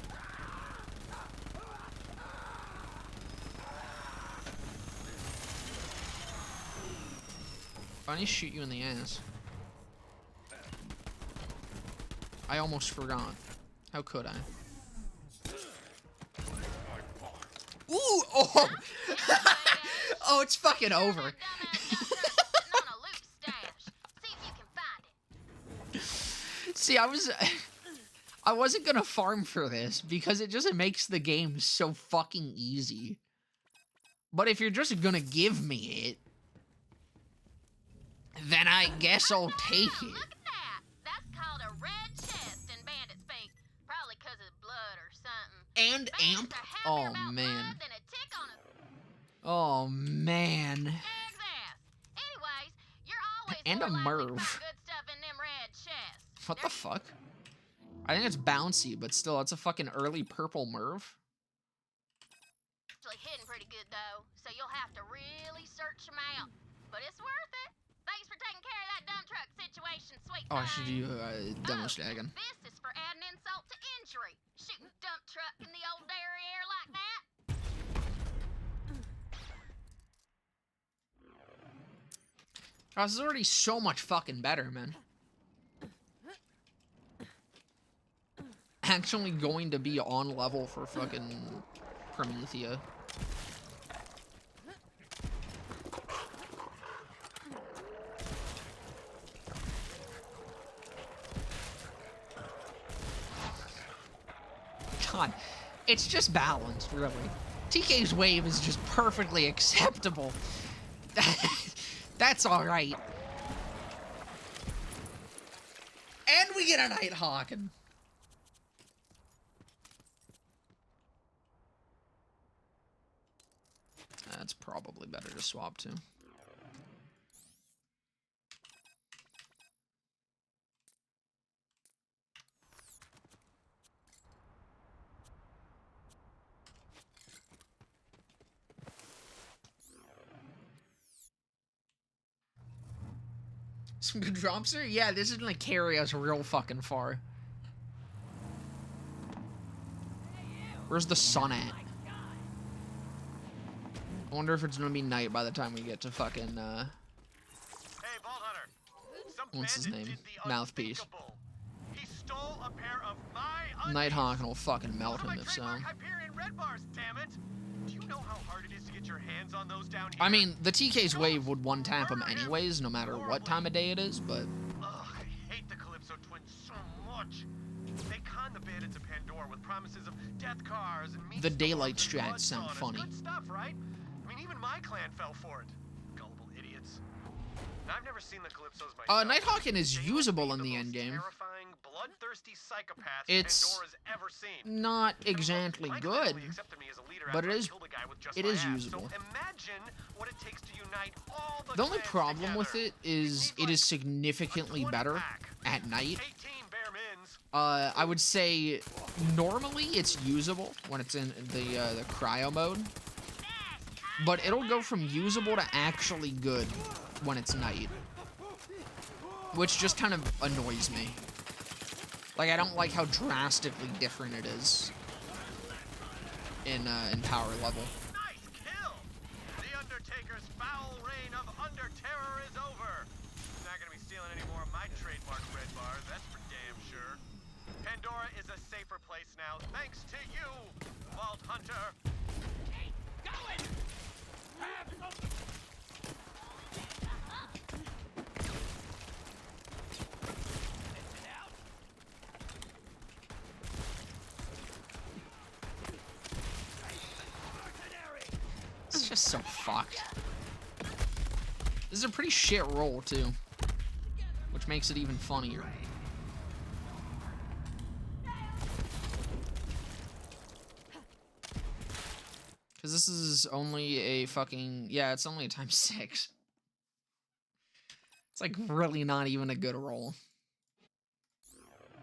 If I need to shoot you in the ass. I almost forgot. How could I? Ooh! Oh! Oh, it's fucking over. See, I wasn't gonna farm for this because it just makes the game so fucking easy. But if you're just gonna give me it, then I guess I'll take it. Look at that. That's called a red chest in bandit speak. Probably because of blood or something. And amp. Oh man. Oh man. Anyways, you're always and a Merv. good stuff in them red chests. What the fuck? I think it's bouncy, but still, it's a fucking early purple Merv. Actually hidden pretty good though, so you'll have to really search them out. But it's worth it. Thanks for taking care of that dump truck situation, sweet. Oh, I should do demo stagging. This is for adding insult to injury. Shooting dump truck in the old derriere like that? Oh, this is already so much fucking better, man. Actually going to be on level for fucking Promethea. God, it's just balanced, really. TK's wave is just perfectly acceptable. That's alright. And we get a Nighthawk. That's probably better to swap to. Some good drops here? Yeah, this is gonna carry us real fucking far. Where's the sun at? I wonder if it's gonna be night by the time we get to fucking, Hey, Vault Hunter. Some what's his bandit name? did the Mouthpiece. unthinkable. He stole a pair of my Nighthawk will fucking melt One of him my if so. trademark Hyperion red bars, damn it. Do you know how hard it is to get your hands on those down here? I mean, the TK's wave would one-tap him anyways, no matter what time of day it is, but... Ugh, I hate the Calypso twins so much. They con the bandits of Pandora with promises of death cars and meat The storms daylight and strats blood sound saunas. funny. Good stuff, right? I mean, even my clan fell for it. Gullible idiots. Now, I've never seen the Calypsos myself. Nighthawken is They usable must in be the most endgame. terrifying, bloodthirsty psychopaths It's Pandora's ever seen. not exactly My clan good, only accepted me as a leader but after it I is killed a guy with just it my is ass. usable. So imagine what it takes to unite all the The only clans problem with together. it is it is significantly better at night. 18 bare mins. I would say normally it's usable when it's in the cryo mode, but it'll go from usable to actually good when it's night, which just kind of annoys me. Like, I don't like how drastically different it is in power level. Nice kill. The Undertaker's foul reign of Under-Terror is over. He's not gonna be stealing any more of my trademark red bars, that's for damn sure. Pandora is a safer place now, thanks to you, Vault Hunter. It's just so fucked. This is a pretty shit roll, too, which makes it even funnier. Because this is only a fucking... Yeah, it's only a ×6. It's, like, really not even a good roll.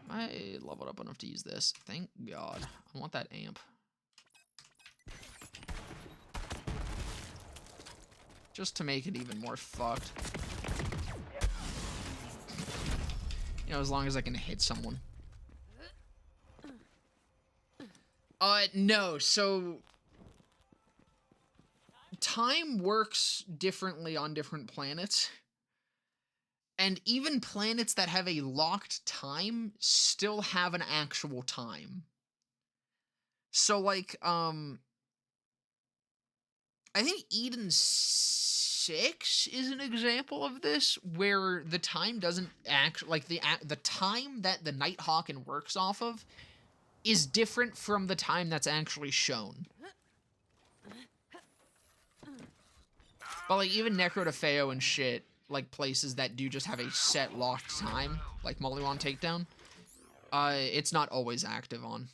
I leveled up enough to use this. Thank God. I want that amp. Just to make it even more fucked. You know, as long as I can hit someone. No, so... Time works differently on different planets. And even planets that have a locked time still have an actual time. So, like, I think Eden 6 is an example of this, where the time doesn't act like the time that the Nighthawken works off of is different from the time that's actually shown. But like even Necrotafeo and shit, like places that do just have a set locked time, like Mollywan Takedown, it's not always active on.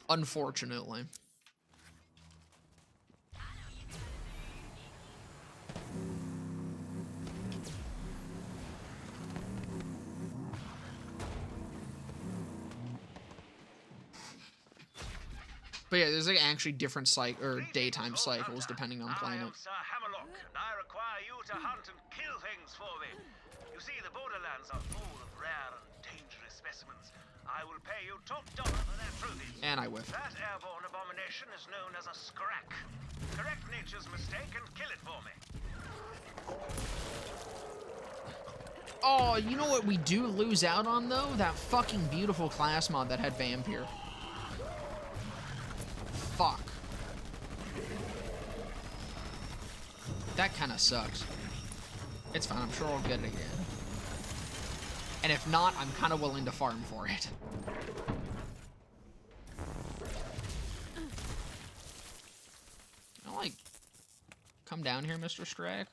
Unfortunately. But yeah, there's like actually different daytime cycles depending on planet. I am Sir Hammerlock, and I require you to hunt and kill things for me. You see, the borderlands are full of rare and dangerous specimens. I will pay you top dollar for their trophies. And I whiff. That airborne abomination is known as a scrack. Correct nature's mistake and kill it for me. Oh, you know what we do lose out on, though? That fucking beautiful class mod that had Vampire. Fuck. That kind of sucks. It's fine, I'm sure I'll get it again. And if not, I'm kind of willing to farm for it. I'll, like, come down here, Mr. Strack.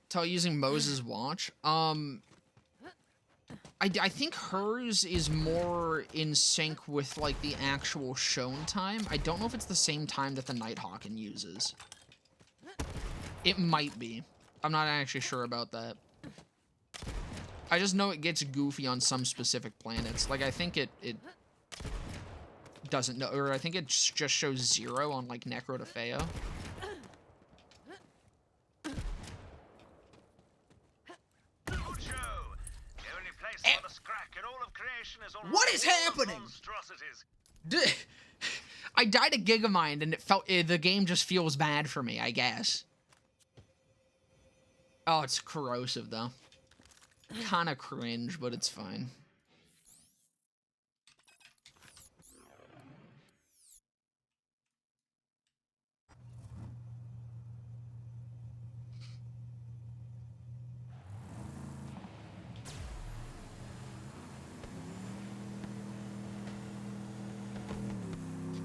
Tell using Moze's watch. I think hers is more in sync with, like, the actual shown time. I don't know if it's the same time that the Nighthawken uses. It might be. I'm not actually sure about that. I just know it gets goofy on some specific planets. Like, I think it doesn't know, or I think it just shows 0 on, like, Necrotafeo. What is happening? I died a Gigamind and it felt the game just feels bad for me, I guess. Oh, it's corrosive though. Kind of cringe, but it's fine.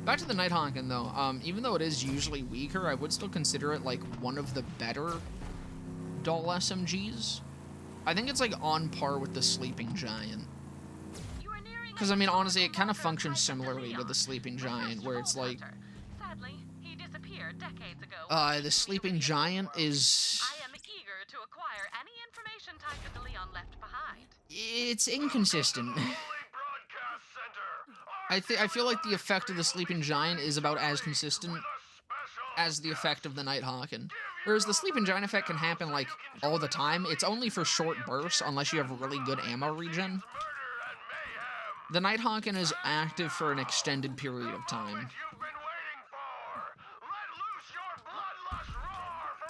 Back to the Nighthawken, though. Even though it is usually weaker, I would still consider it, like, one of the better dull SMGs. I think it's, like, on par with the Sleeping Giant. Because, I mean, honestly, it kind of functions similarly to the Sleeping Giant, where it's, like... Sadly, he disappeared decades ago. The Sleeping Giant is... I am eager to acquire any information tied to the Leon left behind. It's inconsistent. I feel like the effect of the Sleeping Giant is about as consistent as the effect of the Nighthawken. Whereas the Sleeping Giant effect can happen, like, all the time. It's only for short bursts, unless you have really good ammo regen. The Nighthawken is active for an extended period of time.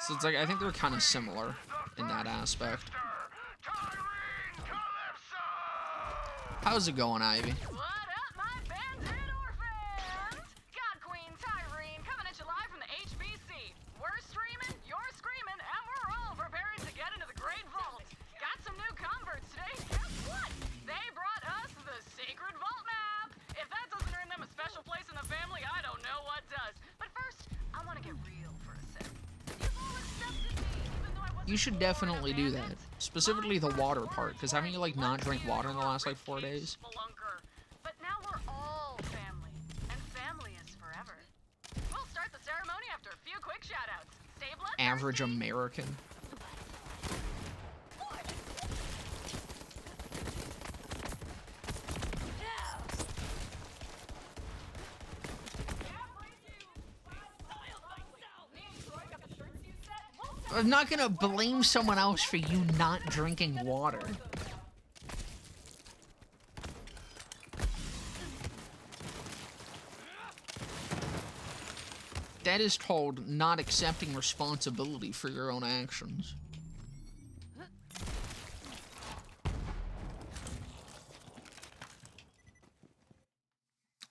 So it's like, I think they're kind of similar in that aspect. How's it going, Ivy? You should definitely do that. Specifically the water part, because haven't you, like, not drank water in the last, like, 4 days? But now we're all family, and family is forever. We'll start the ceremony after a few quick shout-outs. Stay bloodthirsty. Average American. I'm not gonna blame someone else for you not drinking water. That is called not accepting responsibility for your own actions.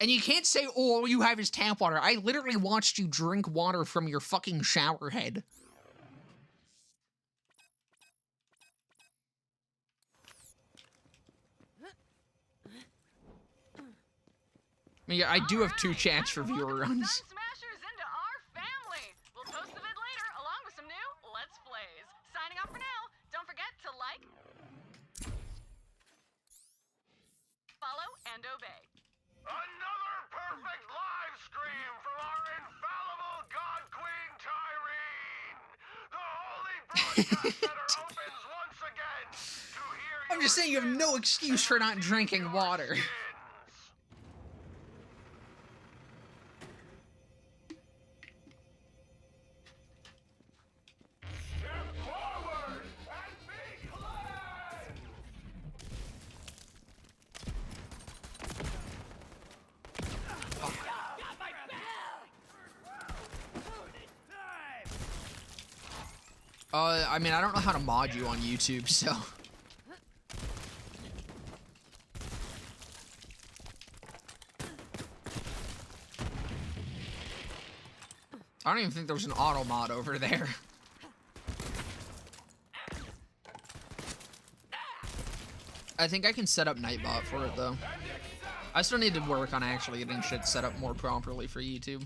And you can't say, oh, all you have is tap water. I literally watched you drink water from your fucking shower head. I mean, yeah, I do have 2 chats for viewer runs. Smashers into our family. We'll post the vid later, along with some new Let's Plays. Signing off for now. Don't forget to like, follow, and obey. Another perfect live stream from our infallible God Queen Tyrene. The Holy Broadcast Center opens once again to hear I'm just saying you have no excuse for not drinking water. I mean, I don't know how to mod you on YouTube, so. I don't even think there was an auto mod over there. I think I can set up Nightbot for it, though. I still need to work on actually getting shit set up more properly for YouTube.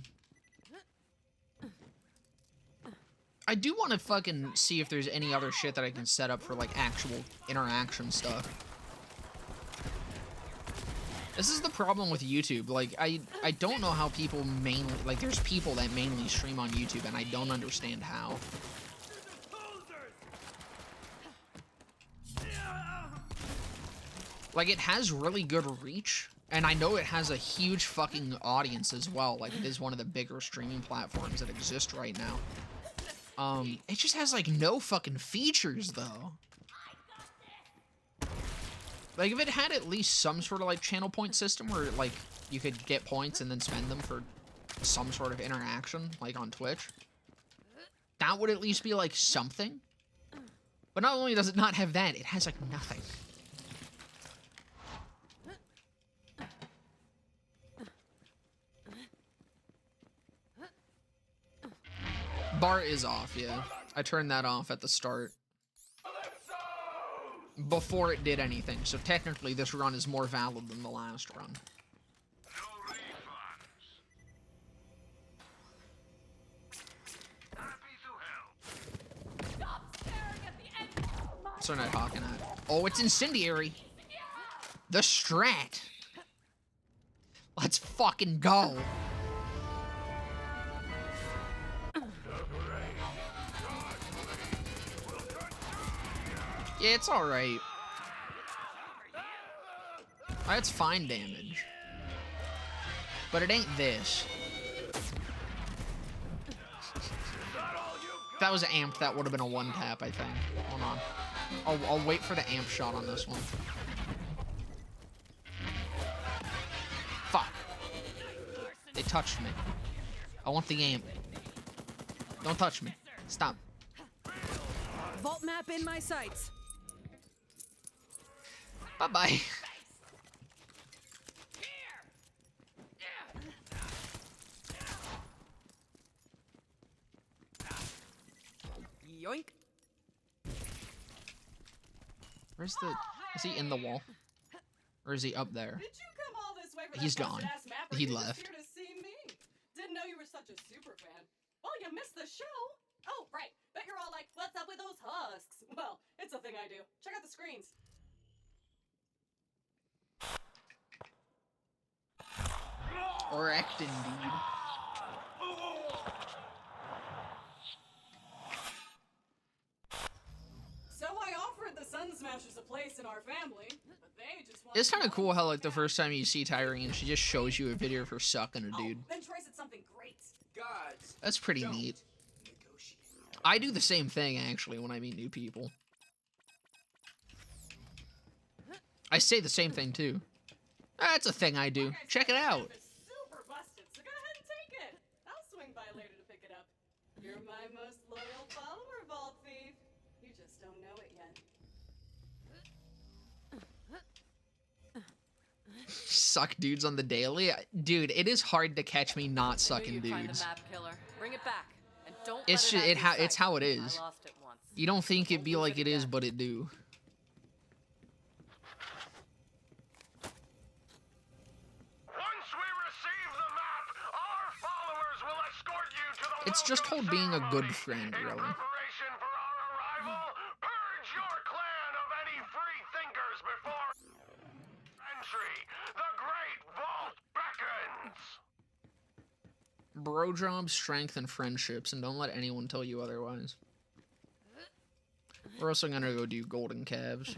I do want to fucking see if there's any other shit that I can set up for, like, actual interaction stuff. This is the problem with YouTube. Like, I don't know how people mainly... Like, there's people that mainly stream on YouTube, and I don't understand how. Like, it has really good reach, and I know it has a huge fucking audience as well. Like, it is one of the bigger streaming platforms that exist right now. It just has, like, no fucking features, though. Like, if it had at least some sort of, like, channel point system where, like, you could get points and then spend them for some sort of interaction, like on Twitch, that would at least be, like, something. But not only does it not have that, it has, like, nothing. Bar is off, yeah. I turned that off at the start. Before it did anything, so technically this run is more valid than the last run. So not talking at. Oh, it's incendiary. The strat. Let's fucking go. Yeah, it's alright. That's fine damage. But it ain't this. If that was an amp, that would have been a one tap, I think. Hold on. I'll wait for the amp shot on this one. Fuck. They touched me. I want the amp. Don't touch me. Stop. Vault map in my sights. Bye-bye. Yoink. Where's the... Is he in the wall? Or is he up there? Did you come all this way for He's that gone. busted-ass map, or He you just left. here to see me? Didn't know you were such a super fan. Well, you missed the show. Oh, right. Bet you're all like, what's up with those husks? Well, it's a thing I do. Check out the screens. Wrecked indeed. So I offered the Sun Smashers a place in our family, but they just want. It's kind of cool how, like, the first time you see Tyrene, she just shows you a video of her sucking a dude. Then Troy said something great. Gods. That's pretty neat. I do the same thing, actually, when I meet new people. I say the same thing, too. That's a thing I do. Check it out. It's super busted, so go ahead and take it. I'll swing by later to pick it up. You're my most loyal follower, Vault Thief. You just don't know it yet. Suck dudes on the daily? Dude, it is hard to catch me not I knew sucking you'd find the dudes. map killer. Bring it back, and don't It's let just, it out of your it's sight. how it is. I lost it once. You don't think it'd be Won't like lose it is, again. but it do. Once we receive the map, our followers will escort you to the It's just welcome called being a good ceremony. friend, In really. preparation for our arrival, purge your clan of any free thinkers before entry. The Great Vault beckons. Bro jobs, strength, and friendships, and don't let anyone tell you otherwise. We're also gonna go do golden calves.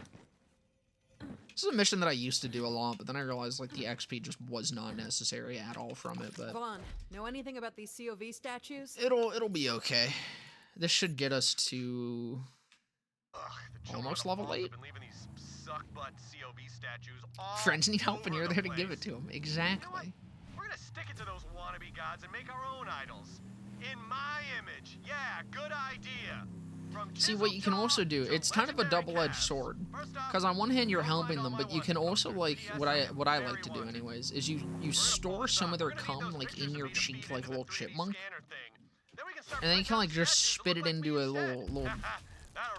This is a mission that I used to do a lot, but then I realized, like, the XP just was not necessary at all from it, but Come on. Know anything about these COV statues? it'll be okay. This should get us to Ugh, the children almost of level Moze 8. have been leaving these suck-butt COV statues all Friends need help, and over you're the there to give it place. to them. You know what? Exactly. We're gonna stick it to those wannabe gods and make our own idols. In my image. Yeah, good idea. See, what you can also do, it's kind of a double-edged sword. Because on one hand, you're helping them, but you can also, like, what I like to do anyways, is you store some of their cum, like, in your cheek like a little chipmunk. And then you can, like, just spit it into a little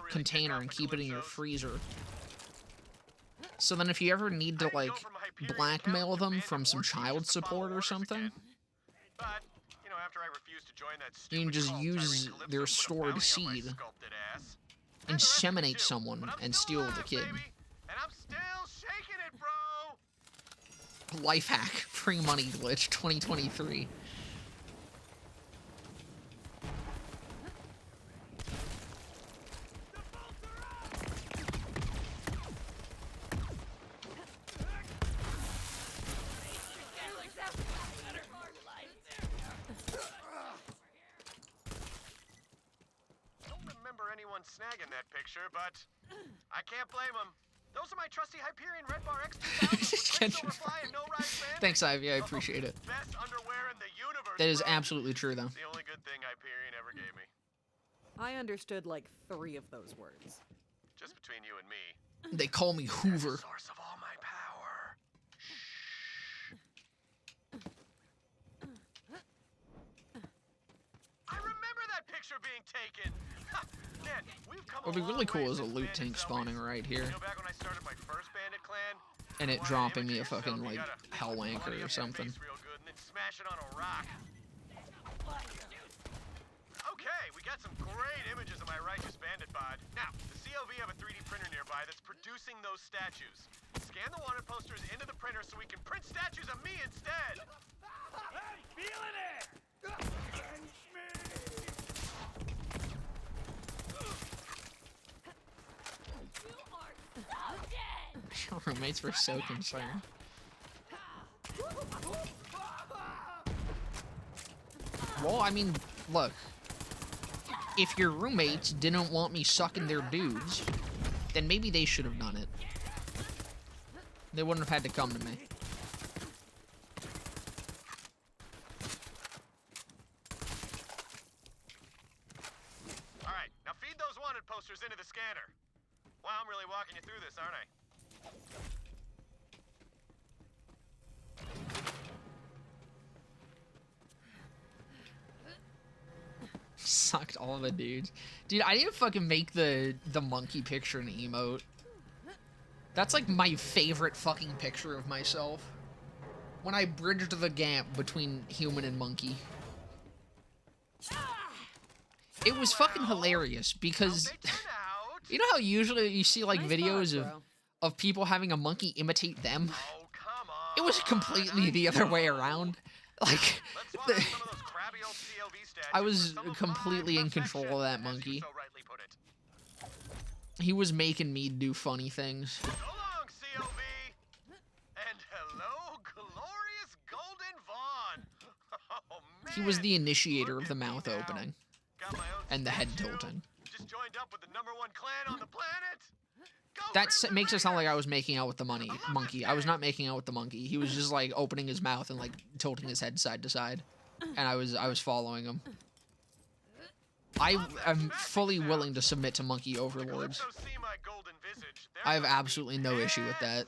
container and keep it in your freezer. So then if you ever need to, like, blackmail them from some child support or something, you can just use their stored seed, inseminate someone, and steal the kid. Life hack, free money glitch, 2023. Snagging that picture, but I can't blame him. Those are my trusty Hyperion Red Bar XP. Thanks, Ivy. I appreciate it. Best underwear in the universe, that is absolutely true, though. It's the only good thing Hyperion ever gave me. I understood like 3 of those words. Just between you and me. They call me Hoover. Source of all my power. I remember that picture being taken. Man, what would be really cool is a loot tank spawning right here. You know, back when I started my first bandit clan, and it dropping me a fucking, like, hell anchor or something. Real good and then smash it on a rock. Okay, we got some great images of my righteous bandit bod. Now, the CLV have a 3D printer nearby that's producing those statues. Scan the wanted posters into the printer so we can print statues of me instead. I'm feeling it! Your roommates were so concerned. Well, I mean, look. If your roommates didn't want me sucking their dudes, then maybe they should have done it. They wouldn't have had to come to me. Alright, now feed those wanted posters into the scanner. Wow, I'm really walking you through this, aren't I? Sucked all the dudes. Dude, I need to fucking make the monkey picture an emote. That's like my favorite fucking picture of myself. When I bridged the gap between human and monkey. It was fucking hilarious because you know how usually you see like videos of people having a monkey imitate them? It was completely the other way around. Like I was completely in control of that monkey. He was making me do funny things. So long, CLV! And hello, glorious Golden Vaughn! Oh, man. He was the initiator of the mouth opening. And the head tilting. Just joined up with the #1 clan on the planet! That makes it sound like I was making out with the monkey. I was not making out with the monkey. He was just like opening his mouth and like tilting his head side to side. And I was following him. I am fully willing to submit to monkey overlords. I have absolutely no issue with that.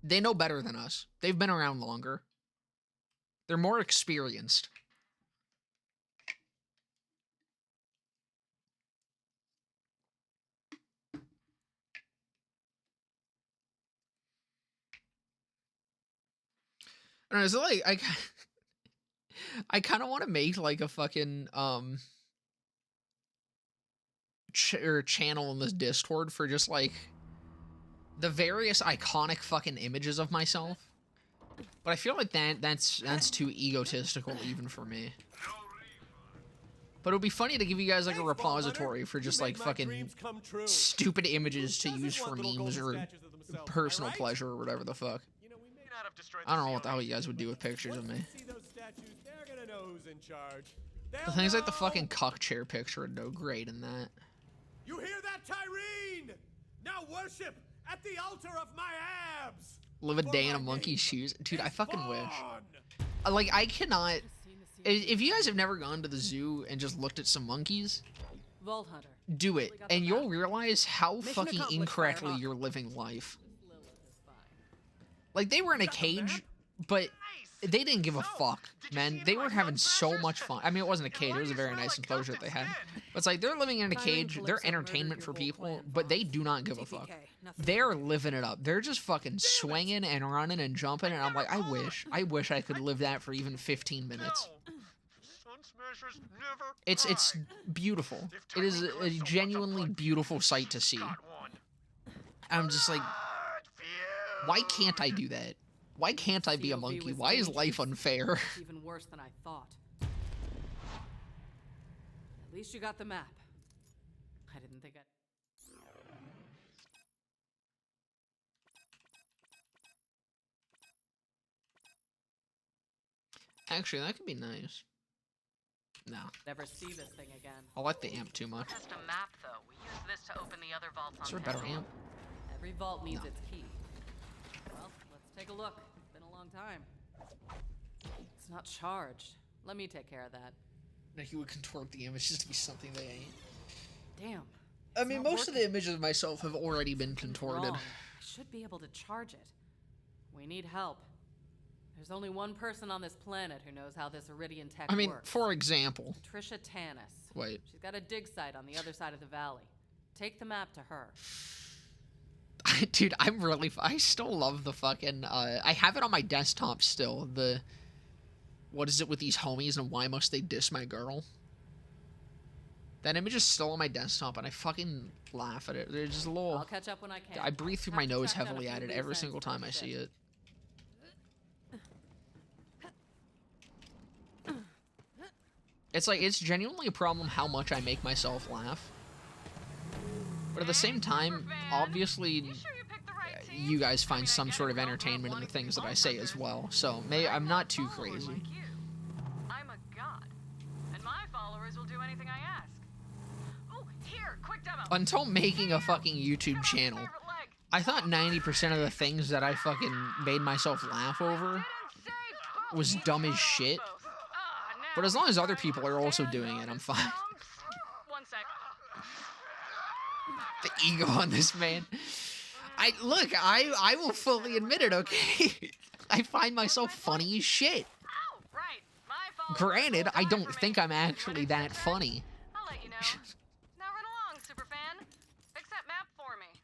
They know better than us. They've been around longer. They're more experienced. I don't know, so like I kind of want to make like a fucking channel in this Discord for just like the various iconic fucking images of myself. But I feel like that's too egotistical even for me. But it would be funny to give you guys like a repository for just like fucking stupid images to use for memes or personal pleasure or whatever the fuck. I don't know what the hell you guys would do with pictures of me. The things like the fucking cuck chair picture would go great in that. You hear that, Tyrene? Now worship at the altar of my abs. Live a day in a monkey's shoes. Dude, I fucking wish. Like, I cannot... If you guys have never gone to the zoo and just looked at some monkeys, Vault Hunter. do it, and you'll realize how fucking accomplished, incorrectly Firehawk. you're living life. Lilith is fine. Like, they were in a cage, but they didn't give a fuck, man. They were having so much fun. I mean, it wasn't a cage. It was a very nice enclosure that they had. But it's like, they're living in a cage. They're entertainment for people, but they do not give a fuck. They're living it up. They're just fucking swinging and running and jumping, and I'm like, I wish I could live that for even 15 minutes. It's beautiful. It is a genuinely beautiful sight to see. I'm just like, why can't I do that? Why can't I be a monkey? Why is life unfair? It's even worse than I thought. At least you got the map. I didn't think I'd... Actually, that could be nice. No. never see this thing again. I like the amp too much. Just a map, though. We use this to open the other vaults on Is there a better Tesla. amp? Every vault needs No. its key. Well, let's take a look. It's been a long time. It's not charged. Let me take care of that. No, he would contort the images to be something they ain't. Damn. I mean, most of the images of myself have already been contorted. Wrong. I should be able to charge it. We need help. There's only one person on this planet who knows how this Iridian tech I mean, works. for example... Trisha Tanis. Wait. She's got a dig site on the other side of the valley. Take the map to her. Dude, I still love the fucking, I have it on my desktop still, what is it with these homies and why must they diss my girl? That image is still on my desktop and I fucking laugh at it. There's just a little... I'll catch up when I can. I breathe through Have my to nose track down a heavily few at it loose every ends single for time the I see ship. it. It's like, it's genuinely a problem how much I make myself laugh. But at the same time, obviously, you guys find some sort of entertainment in the things that I say as well. So, I'm not too crazy. I'm a god, and my followers will do anything I ask. Oh, here, quick demo. Until making a fucking YouTube channel, I thought 90% of the things that I fucking made myself laugh over was dumb as shit. But as long as other people are also doing it, I'm fine. One sec. The ego on this man. I will fully admit it, okay? I find myself funny as shit. Granted, I don't think I'm actually that funny. I'll let you know. Now run along, superfan. Fix that map for me.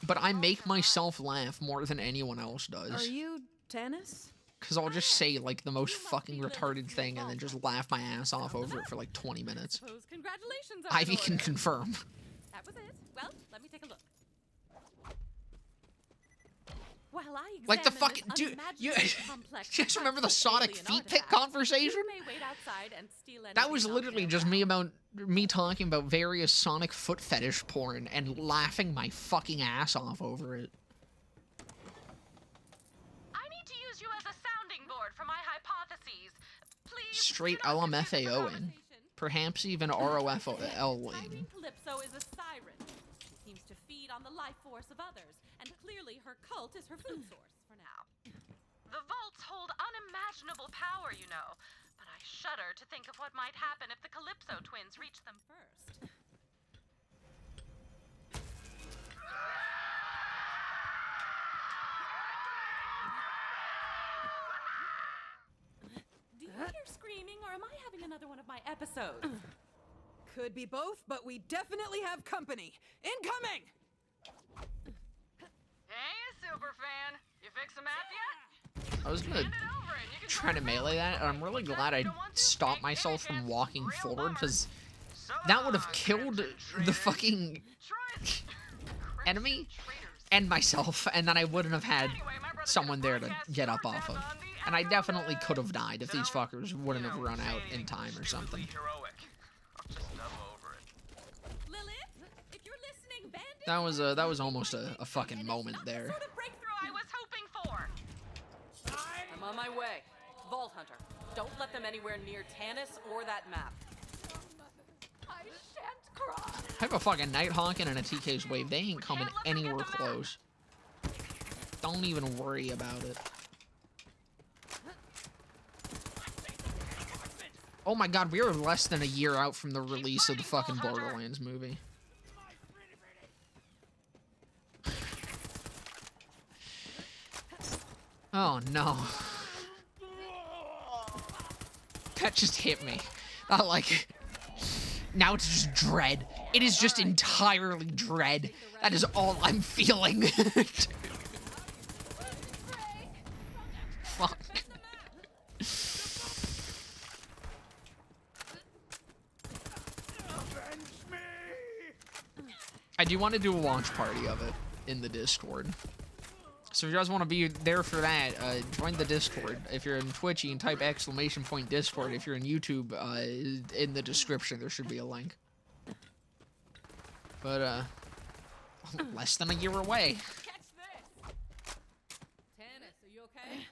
But I make myself laugh more than anyone else Are does. you Tanis? Because I'll just say, like, the most fucking retarded thing and then just laugh my ass off over it for, like, 20 minutes. Suppose congratulations are Ivy in can order. confirm. That was it. Well, let me take a look. While I Like the examine fucking... this Dude, you unimaginably complex just remember the Sonic alien feet pick artifact, conversation? You may wait outside and steal That was anything else literally there. just me talking about various Sonic foot fetish porn and laughing my fucking ass off over it. I need to use you as a sounding board for my hypotheses. Please. Straight do not confuse the LMFAOing. conversation. Perhaps even ROFLing. Irene Calypso is a siren. She seems to feed on the life force of others, and clearly her cult is her food source for now. The vaults hold unimaginable power, you know. But I shudder to think of what might happen if the Calypso twins reach them First. Do you hear screaming, or am I having another one of my episodes? Could be both, but we definitely have company. Incoming! Hey, superfan. You fix the map yet? I was gonna try to melee that, and I'm really glad I stopped myself from walking forward, because that would have killed the fucking enemy and myself, and then I wouldn't have had someone there to get up off of. And I definitely could have died if these fuckers wouldn't have run out in time or something. Lilith, if you're listening, bandit. That was almost a fucking moment there. The breakthrough I was hoping for. I'm on my way. Vault Hunter. Don't let them anywhere near Tanis or that map. I shan't cry. I have a fucking Nighthawk and a TK's wave. They ain't coming anywhere close. Don't even worry about it. Oh my god, we are less than a year out from the release of the fucking Borderlands movie. Oh no. That just hit me. Not like... Now it's just dread. It is just entirely dread. That is all I'm feeling. Fuck. I do want to do a launch party of it in the Discord. So if you guys want to be there for that, join the Discord. If you're in Twitch, you can type !Discord. If you're in YouTube, in the description, there should be a link. But, less than a year away. Catch this! Tannis, are you okay?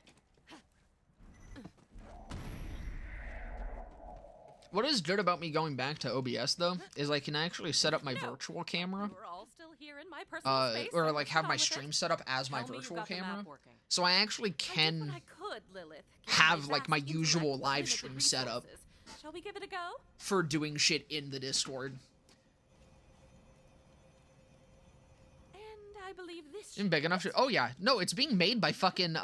What is good about me going back to OBS, though, is I can actually set up my virtual camera. We're all still here in my personal space, Or so like get have on my with it. stream set up as my Tell me you virtual got the map camera. working. So I actually I did can what I could, Lilith. have Given like my vast usual intellect, live limited stream setup resources. Shall we give it a go? for doing shit in the Discord. And I believe this And big enough to... Oh, yeah. No, it's being made by fucking,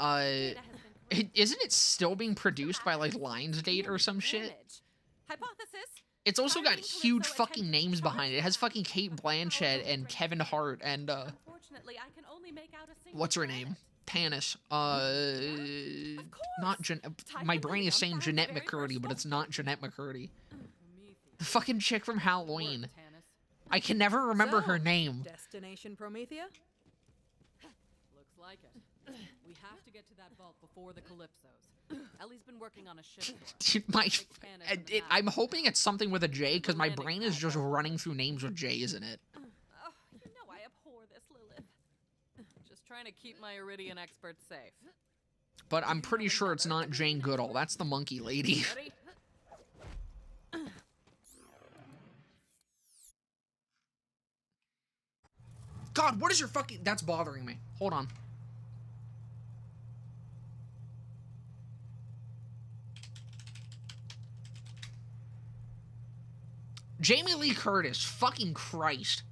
isn't it still being produced by, like, Lionsgate or some shit? Hypothesis. It's also got huge fucking names behind it. It has fucking Kate Blanchett and Kevin Hart and, Unfortunately, I can only make out a single what's her name? Tannis. Not my brain is saying Jeanette McCurdy, but it's not Jeanette McCurdy. The fucking chick from Halloween. I can never remember her name. Destination Promethea? Looks like it. We have to get to that vault before the Calypsos. Ellie's been working on a ship for us. I'm hoping it's something with a J, because my brain is just running through names with J's in it. Oh, you know I abhor this, Lilith. Just trying to keep my Iridian experts safe. But I'm pretty sure it's not Jane Goodall. That's the monkey lady. Ready? God, what is your fucking... That's bothering me. Hold on. Jamie Lee Curtis. Fucking Christ.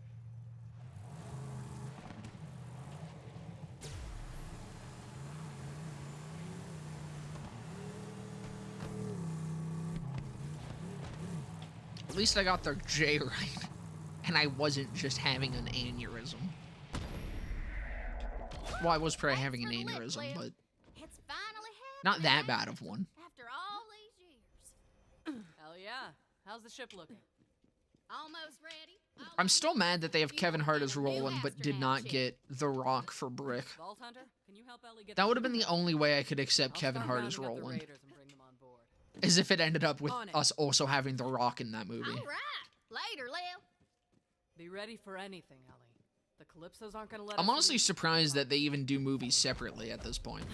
At least I got the J right. And I wasn't just having an aneurysm. Well, I was probably having an aneurysm, but It's finally not that bad of one. after all these years. Hell yeah. How's the ship looking? Almost ready. I'm still mad that they have Kevin Hart as Roland, but did not get The Rock for Brick. Vault Hunter, can you help Ellie get That the would have ship been the back? only way I could accept I'll Kevin start Hart as rounding up the Roland. raiders and bring them on board. As if it ended up with On it. us also having The Rock in that movie. All right. Later, Lil. Be ready for anything, Ellie. The Calypsos aren't gonna let I'm us honestly leave. surprised that they even do movies separately at this point.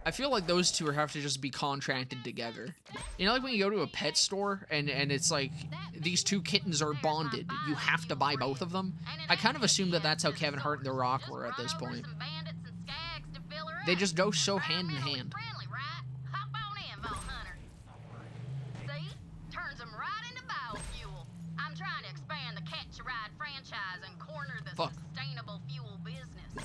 I feel like those two have to just be contracted together. You know, like when you go to a pet store and it's like, these two kittens are bonded. You have to buy both of them. I kind of assume that that's how Kevin Hart and The Rock were at this point. They just go so hand in hand. Friendly, right? Hop on in, Vault Hunter. See? Turns them right into biofuel. I'm trying to expand the Catch a Ride franchise and corner the Fuck. sustainable fuel business.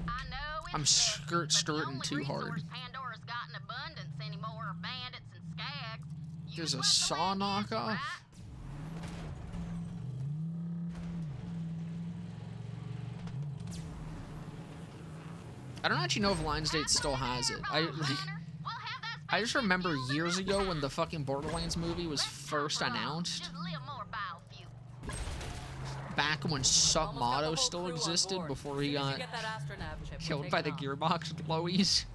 I know it's I'm sexy, but the skirting only too hard. resource Pandora's got in abundance anymore are bandits and skags. There's Use a what the saw land gives you, knockoff. right? I don't actually know if Lionsgate still has it. I just remember years ago when the fucking Borderlands movie was first announced, Just a little more biofuel. back when Sup Almost got the Motto whole still crew on existed board. before he As soon as got you get that astronav chip, we're killed by the taking off. gearbox Chloe's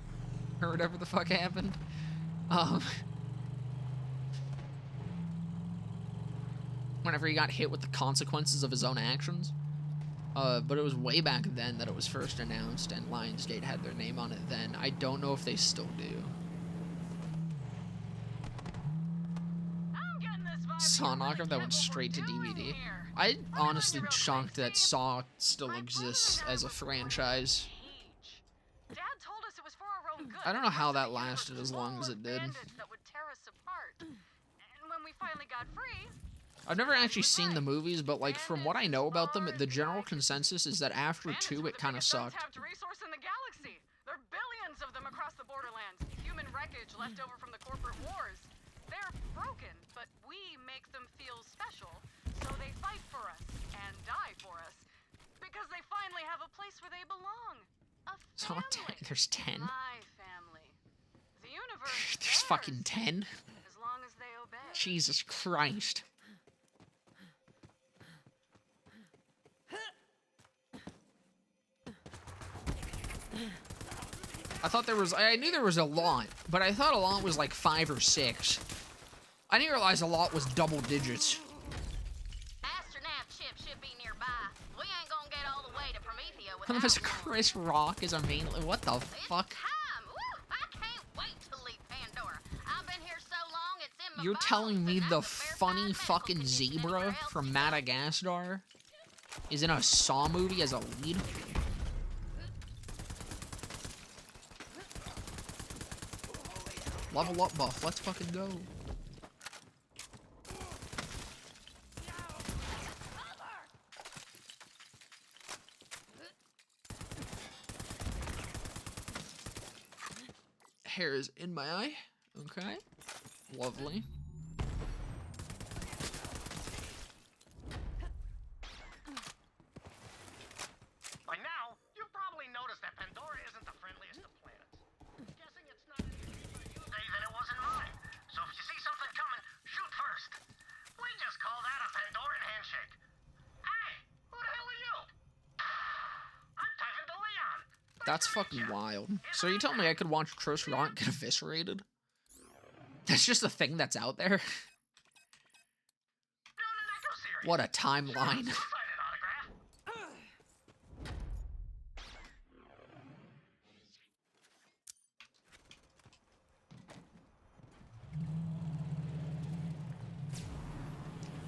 or whatever the fuck happened. Whenever he got hit with the consequences of his own actions. But it was way back then that it was first announced, and Lionsgate had their name on it then. I don't know if they still do. I'm getting this vibe Saw you're really knockoff that went capable straight to doing DVD. here. I honestly shocked that Saw still exists as a franchise. Dad told us it was for our own good. I don't know how that The universe lasted as is long full as of it did. bandits that would tear us apart. finally got free. I've never actually seen the movies, but like from what I know about them, the general consensus is that after 2 it kind of sucked. Resource in the galaxy. There are billions of them across the borderlands. Human wreckage left over from the corporate wars. They're broken, but we make them feel special, so they fight for us and die for us because they finally have a place where they belong. A family. There's 10. My family. The universe. There's fucking 10. As long as they obey. Jesus Christ. I knew there was a lot, but I thought a lot was like 5 or 6. I didn't realize a lot was double digits. Astronaut ship should be nearby. We ain't gonna get all the way to Promethea without Unless Chris Rock is a main. What the fuck? time. Woo! I can't wait to leave Pandora. I've been here so long, it's in my You're bones, telling me and I the could bear funny fine medical fucking conditions anywhere zebra else from you go. Madagascar is in a Saw movie as a lead? Level up buff, let's fucking go. Hair is in my eye. Okay. Lovely. By now, you've probably noticed that Pandora isn't the friendliest of planets. Guessing it's not any easier for you today than it was in mine. So if you see something coming, shoot first. We just call that a Pandoran handshake. Hey, who the hell are you? I'm talking to Leon. That's fucking wild. So you telling me I could watch Chris Rock get eviscerated? That's just a thing that's out there? Go serious. What a timeline. Sign an autograph.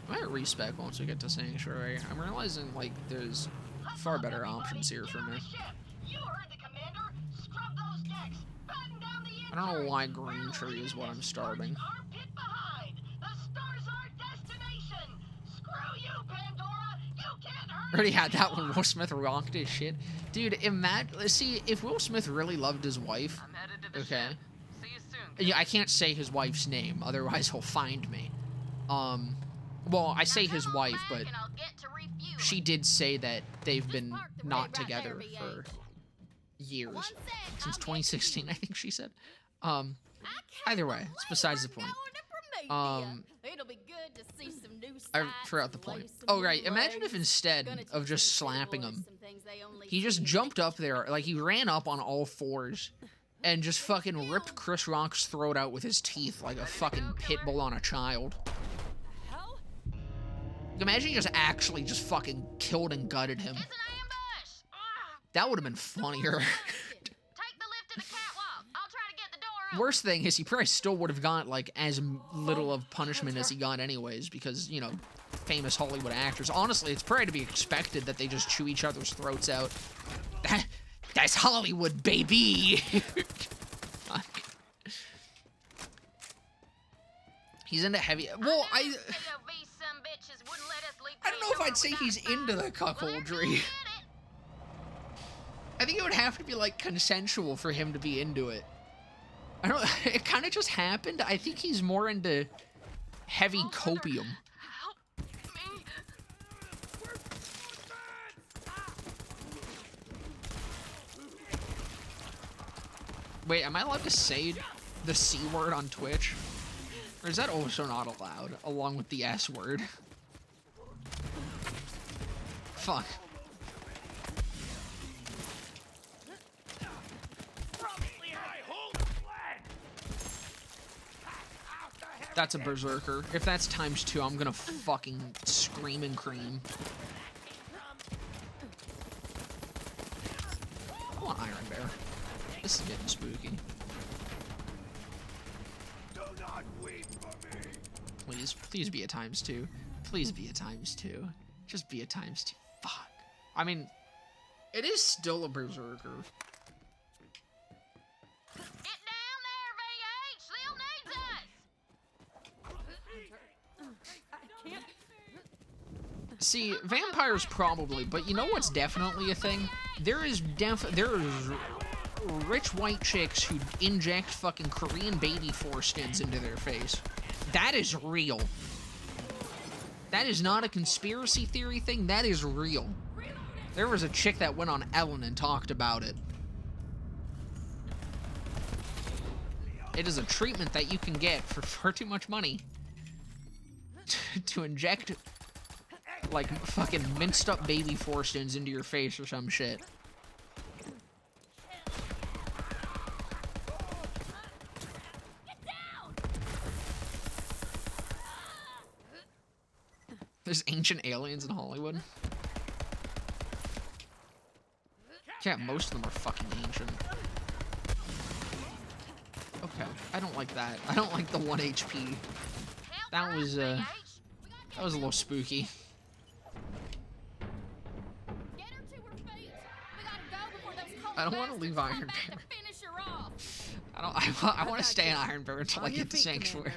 I might respec once we get to Sanctuary. I'm realizing, like, there's far better options here for me. You heard the commander. Scrub those decks. Batten down the I don't know injury. why Green Tree is what I'm starting. Armpit behind. The stars are destination. Screw you, Pandora. You can't hurt Already had me that when anymore. Will Smith rocked his shit. Dude, imagine, see, if Will Smith really loved his wife, I'm headed to the okay, ship. See you soon. yeah, I can't say his wife's name, otherwise he'll find me. Well, I say his wife, but And I'll get to refueling. she did say that they've Just been park the not rig right together there, for years. One sec, Since I'll get to 2016, you. I think she said. I can't Either way, it's believe besides the we're point. going to Promethea. It'll be good to see some new I sights forgot the and point. lay some Oh, new right. Imagine if legs. instead Gonna of teach just them slapping boys him, some things they only he just see in jumped up pictures. there, like he ran up on all fours and just fucking ripped Chris Rock's throat out with his teeth like a fucking pit bull on a child. Hell? Imagine he just actually just fucking killed and gutted him. It's an ambush. That would have been funnier. Take the lift to the catwalk. I'll try to get the door open. Worst thing is he probably still would have got like as little of punishment as he got anyways because, you know, famous Hollywood actors. Honestly, it's probably to be expected that they just chew each other's throats out. That's Hollywood, baby! Fuck. He's into heavy... Well, I COV some bitches wouldn't let us leave don't know if I'd say he's into the cuckoldry. I think it would have to be, like, consensual for him to be into it. I don't... It kind of just happened. I think he's more into heavy copium. Help me. Wait, am I allowed to say the C word on Twitch? Or is that also not allowed, along with the S word? Fuck. That's a berserker. If that's ×2, I'm gonna fucking scream and cream. Come on, Iron Bear. This is getting spooky. Do not weep for me. Please, please be a ×2. Please be a ×2. Just be a ×2. Fuck. I mean, it is still a berserker. Get down there, VH. Still needs us. See, vampires probably, but you know what's definitely a thing? There is rich white chicks who inject fucking Korean baby foreskins into their face. That is real. That is not a conspiracy theory thing, that is real. There was a chick that went on Ellen and talked about it. It is a treatment that you can get for far too much money to inject, like, fucking minced up baby foreskins into your face or some shit. There's ancient aliens in Hollywood. Yeah, most of them are fucking ancient. Okay, I don't like that. I don't like the 1 HP. That was a little spooky. I don't want to leave Iron Bear. I want to stay in Iron Bear until I get the Sanctuary.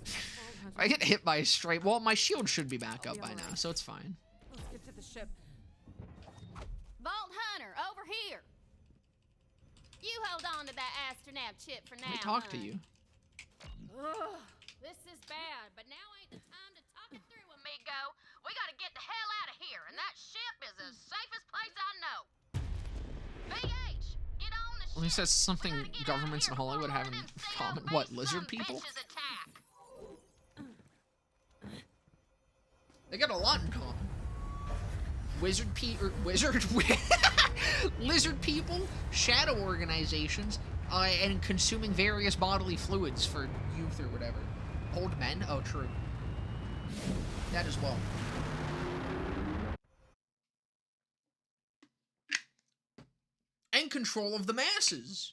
If I get hit by a straight, well, my shield should be back up by now, so it's fine. Let's get to the ship. Vault Hunter, over here. You hold on to that astronaut chip for now. Let me talk to hun. you. Ugh, this is bad, but now ain't the time to talk it through, amigo. We gotta get the hell out of here, and that ship is the safest place I know. VH, get on the ship. At least that's something governments in Hollywood have in common. What, lizard people? They got a lot in common. Lizard people, shadow organizations, and consuming various bodily fluids for youth or whatever. Old men? Oh, true. That as well. And control of the masses.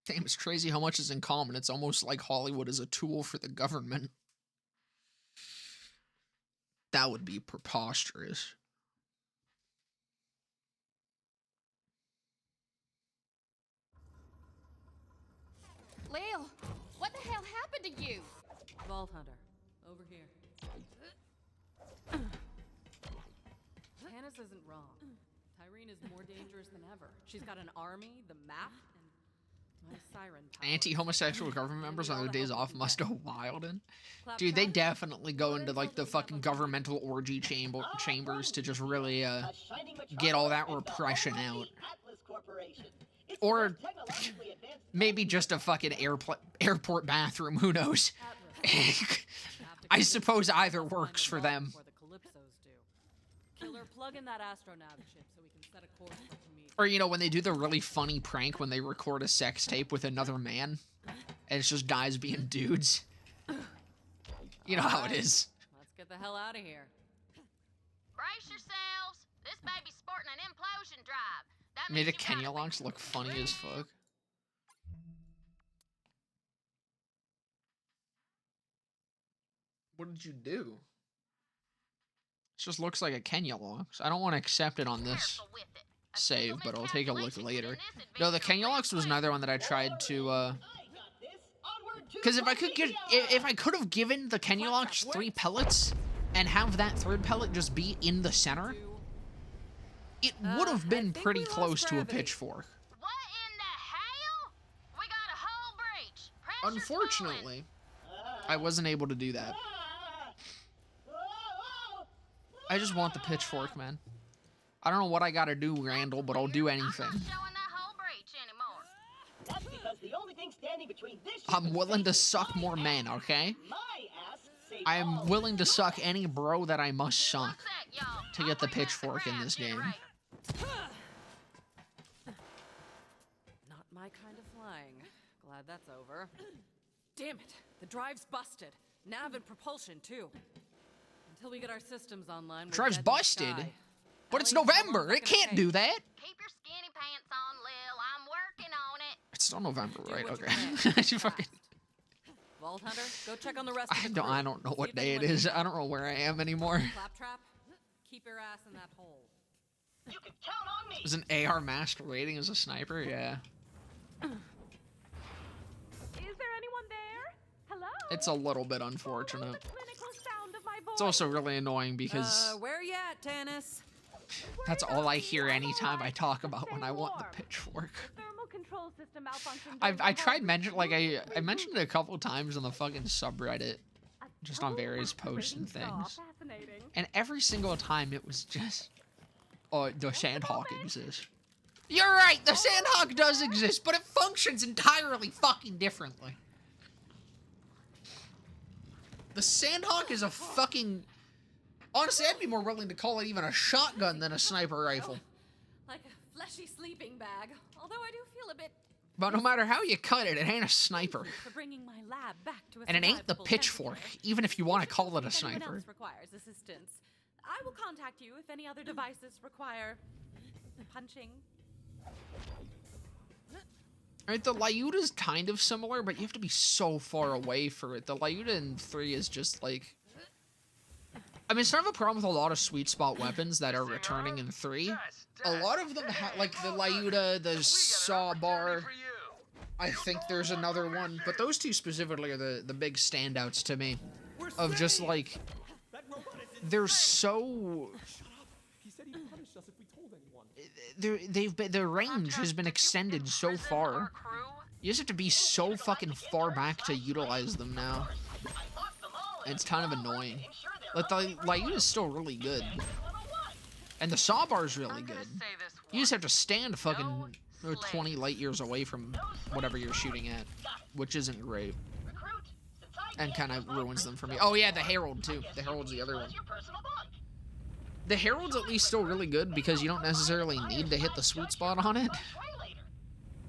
Damn, it's crazy how much is in common. It's almost like Hollywood is a tool for the government. That would be preposterous. Lil, what the hell happened to you? Vault Hunter, over here. Candace isn't wrong. Tyreen is more dangerous than ever. She's got an army, the map, and my siren power. Anti-homosexual government members on their days off must go wild in. Dude, they definitely go into like the fucking governmental orgy chambers to just really get all that repression out. Or maybe just a fucking airport bathroom, who knows? I suppose either works for them. Killer, plug in that astronav chip so we can set a course for Kamika. Or, you know, when they do the really funny prank when they record a sex tape with another man, and it's just guys being dudes. You know how it is. Let's get the hell out of here. Brace yourselves. This baby's sporting an implosion drive. That Made means the you gotta Kenya be locks look funny as fuck. What did you do? It just looks like a Kenya locks. I don't want to accept it on this careful with it. A save, single but I'll take a look miscalculation later. in this No, the adventure Kenya locks was another one that I tried to, because if I could have given the Kenya locks 3 pellets and have that 3rd pellet just be in the center, it would have been pretty close to a pitchfork. What in the hell? We got a hull breach. Pressure's Unfortunately, I wasn't able to do that. I just want the pitchfork, man. I don't know what I gotta do, Randall, but I'll do anything. falling. I'm not showing that hull breach anymore. That's because the only thing standing between this I'm willing to suck more men, okay? I am willing to suck any bro that I must suck to get the pitchfork in this game. Not my kind of flying. Glad that's over. Damn it! The drive's busted. Nav and propulsion, too. Until we get our systems online, we're Drive's dead in the busted? sky. But it's Ellie, how long's November. that It gonna can't take? do that. Keep your skinny pants on, Lil. I'm working on it. It's still November, Do right? what you Okay. can. You fucking- Vault Hunter, go check on the rest of the I don't know See what if day it anyone is. needs I don't know where I am anymore. Claptrap, keep your ass in that hole. You can count on me. Is an AR masquerading as a sniper? Yeah. Is there anyone there? Hello? It's a little bit What unfortunate. was the clinical sound of my voice? It's also really annoying because Where you at, Tannis? that's all I hear anytime I talk about when I want the pitchfork. The thermal control system malfunctioned I during tried the mention like I mentioned it a couple times on the fucking subreddit, just on various posts and things, Fascinating. and every single time it was just, oh, the Sandhawk exists. You're right, the Sandhawk does exist, but it functions entirely fucking differently. The Sandhawk is a fucking... Honestly, I'd be more willing to call it even a shotgun than a sniper rifle. Like a fleshy sleeping bag. Although I do feel a bit But no matter how you cut it, it ain't a sniper. for bringing my lab back to a And it ain't the survivable pitchfork, temperature. even if you want to call it a If anyone sniper. else requires assistance, I will contact you if any other devices require punching. Right, the Lyuda's kind of similar, but you have to be so far away for it. The Lyuda in 3 is just like... I mean, it's not a problem with a lot of sweet spot weapons that are returning in 3. A lot of them like the Lyuda, the saw bar. I think there's another one, but those two specifically are the big standouts to me. Of just like, they're so... He said he'd punish us if we told anyone. Their range has been extended so far. You just have to be so fucking far back to utilize them now. And it's kind of annoying. Like, the Lyuda's still really good. And the saw bar's really good. You just have to stand fucking 20 light years away from whatever you're shooting at, which isn't great. And kind of ruins them for me. Oh yeah, the Herald too. The Herald's the other one. The Herald's at least still really good because you don't necessarily need to hit the sweet spot on it.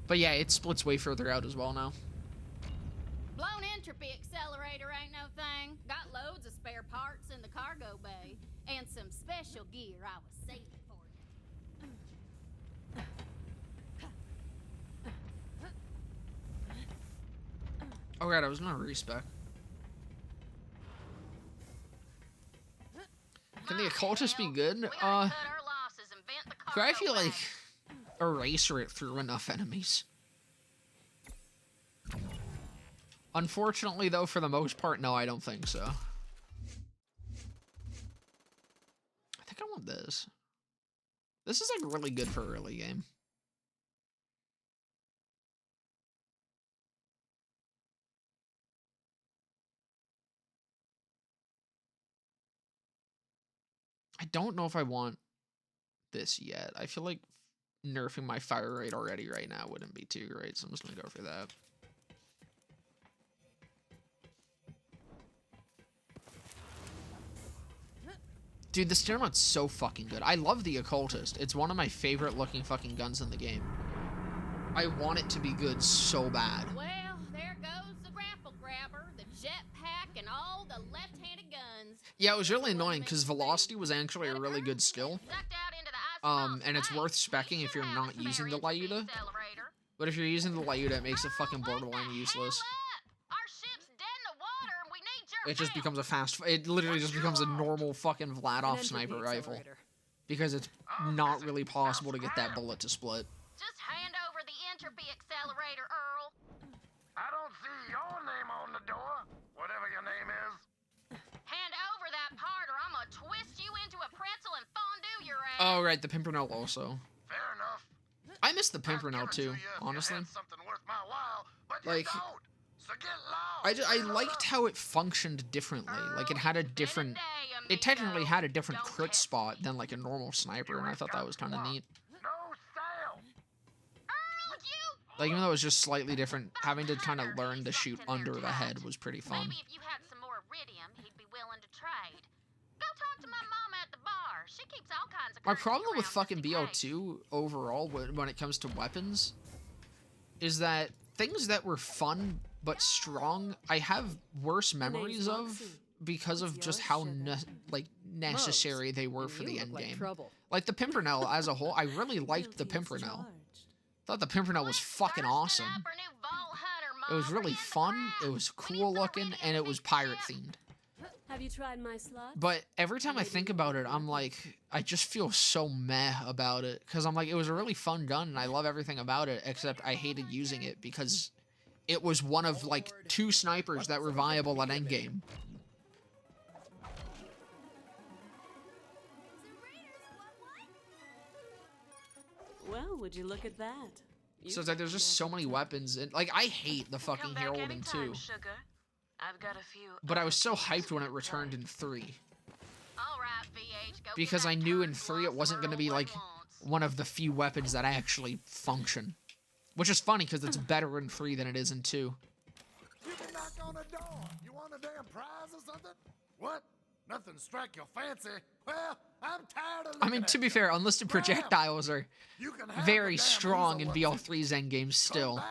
But yeah, it splits way further out as well now. Blown entropy accelerator ain't no thing. Got loads of spare parts in the cargo bay. And some special gear I was saving for you. Oh god, I was gonna respec. Can the occultist be good? Could I feel like eraser it through enough enemies? Unfortunately, though, for the most part, no, I don't think so. I think I want this. This is like really good for early game. I don't know if I want this yet. I feel like nerfing my fire rate already right now wouldn't be too great, so I'm just gonna go for that. Dude, the Steermut's so fucking good. I love the Occultist. It's one of my favorite looking fucking guns in the game. I want it to be good so bad. Well, there goes the grapple grabber, the jetpack, and all the left-handed guns. Yeah, it was really annoying because Velocity was actually a really good skill. And it's worth speccing if you're not using the Lyuda. But if you're using the Lyuda, it makes it fucking borderline useless. It just becomes a it literally just becomes a normal fucking Vladov sniper rifle. Because it's not really possible to get that bullet to split. Just hand over the entropy accelerator, Earl. I don't see your name on the door, whatever your name is. Hand over that part or I'm gonna twist you into a pretzel and fondue your ass. Oh, right, the Pimpernel also. Fair enough. I miss the Pimpernel too, honestly. Something worth my while, but Like, you don't. So get lost. I liked how it functioned differently. Like, it had a different... It technically had a different crit spot than, like, a normal sniper, and I thought that was kind of neat. No style. Earl, you... Like, even though it was just slightly different, having to kind of learn to shoot under the head was pretty fun. Maybe if you had some more iridium, he'd be willing to trade. Go talk to my mom at the bar. She keeps all kinds of My currency problem with around fucking just in case. BO2 overall, when it comes to weapons, is that things that were fun but strong, I have worse memories of because of just how necessary they were for the end game. Like the Pimpernel as a whole, I really liked the Pimpernel. Thought the Pimpernel was fucking awesome. It was really fun, it was cool looking, and it was pirate themed. Have you tried my slot? But every time I think about it, I'm like, I just feel so meh about it. Because I'm like, it was a really fun gun, and I love everything about it, except I hated using it because it was one of, like, 2 snipers that were viable at endgame. Well, would you look at that? So it's like, there's just so many weapons, and, like, I hate the fucking Herald in 2. Sugar. I've got a few. But I was so hyped when it returned in 3. All right, VH, go Because get I that knew in turd 3 it fluff wasn't going to be, Merle like, wants. one of the few weapons that actually function. Which is funny, because it's better in 3 than it is in 2. You can knock on the door. You want a damn prize or something? What? Nothing strike your fancy? Well, I'm tired of I mean, to be fair, unlisted projectiles are very strong in BL3's endgame still.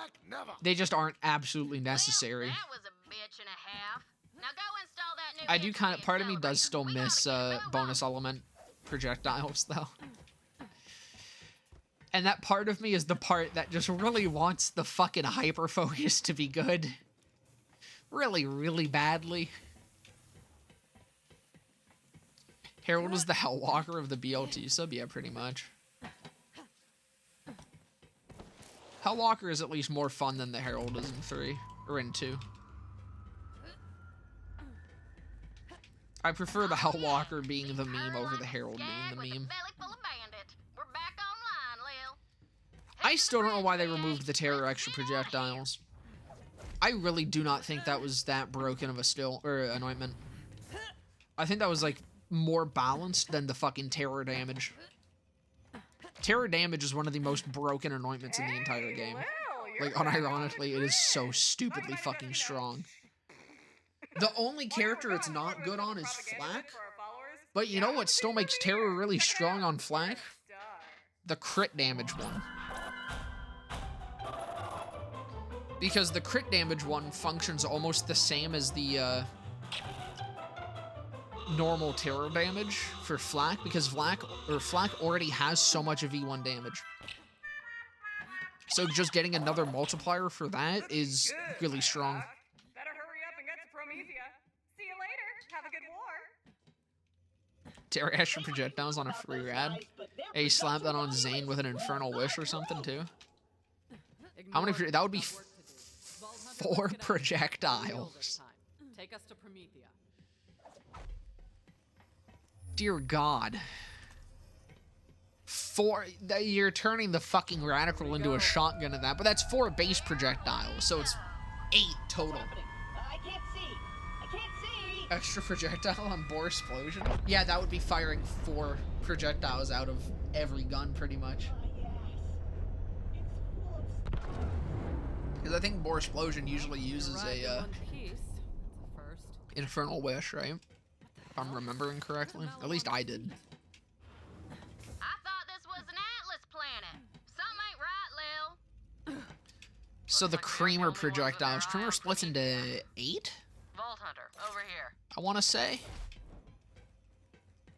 They just aren't absolutely necessary. That was a bitch and a half. Now go install that new I do kind of, part of me does still miss bonus element projectiles, though. And that part of me is the part that just really wants the fucking hyper focus to be good. Really, really badly. Herald is the Hellwalker of the BLT sub? Yeah, pretty much. Hellwalker is at least more fun than the Herald is in 3. Or in 2. I prefer the Hellwalker being the meme over the Herald being the meme. I still don't know why they removed the Terror extra projectiles. I really do not think that was that broken of a anointment. I think that was, like, more balanced than the fucking Terror damage. Terror damage is one of the most broken anointments in the entire game. Like, unironically, it is so stupidly fucking strong. The only character it's not good on is Flak. But you know what still makes Terror really strong on Flak? The crit damage one. Because the crit damage one functions almost the same as the normal Terror damage for Flak, because Flak already has so much of E1 damage. So just getting another multiplier for that is really strong. Better hurry up and get to Promethea. See you later. Have a good war. Terror extra projectiles on a free rad. Hey, slap that on Zane with an Infernal Wish or something too. How many? That would be 4 projectiles. Take us to Promethea. Dear God. 4. You're turning the fucking radical into a shotgun at that, but that's 4 base projectiles, so it's 8 total. I can't see. I can't see. Extra projectile on Bore Explosion? Yeah, that would be firing 4 projectiles out of every gun, pretty much. Because I think Bore Explosion usually uses a Infernal Wish, right? If I'm remembering correctly. At least I did. I thought this was an Atlas planet. Something ain't right, Lil. So the Creamer projectiles. Creamer splits into 8? Vault Hunter, over here. I want to say.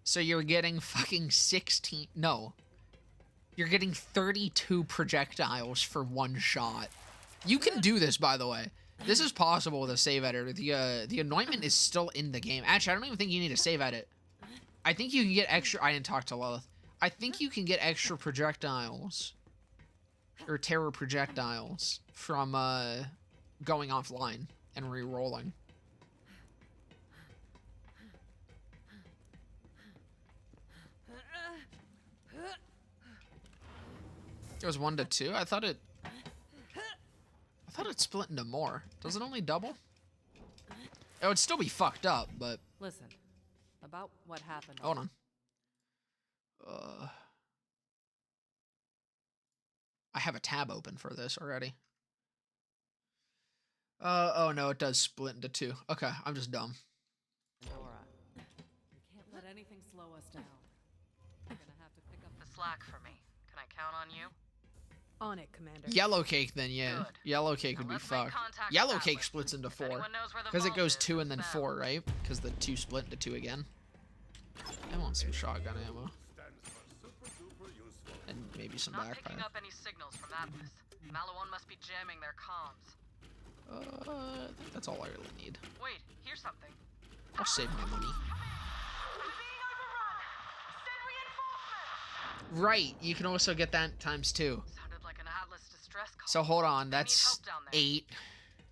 So you're getting fucking 16. No. You're getting 32 projectiles for 1 shot. You can do this, by the way. This is possible with a save editor. The anointment is still in the game. Actually, I don't even think you need to save edit. I think you can get extra... I didn't talk to Lilith. I think you can get extra projectiles. Or terror projectiles from going offline and re-rolling. It was 1 to 2? I thought it split into more. Does it only double? It would still be fucked up, but... Listen, about what happened. Hold on. I have a tab open for this already. Oh no, it does split into 2. Okay, I'm just dumb. Pandora, we can't let anything slow us down. You're gonna have to pick up the slack for me. Can I count on you? On it, Commander. Yellow Cake, then, yeah. Good. Yellow Cake would be fucked. Yellow Cake splits into 4. Because it goes 2 and then 4, right? Because the 2 split into 2 again. I want some shotgun ammo. And maybe some Not backpack. picking up any signals from Atlas. Malawan must be jamming their comms. I think that's all I really need. Wait, here's something. I'll save my money. Right, you can also get that times 2. Sounded like an Atlas distress call. So hold on, They need that's help down there. 8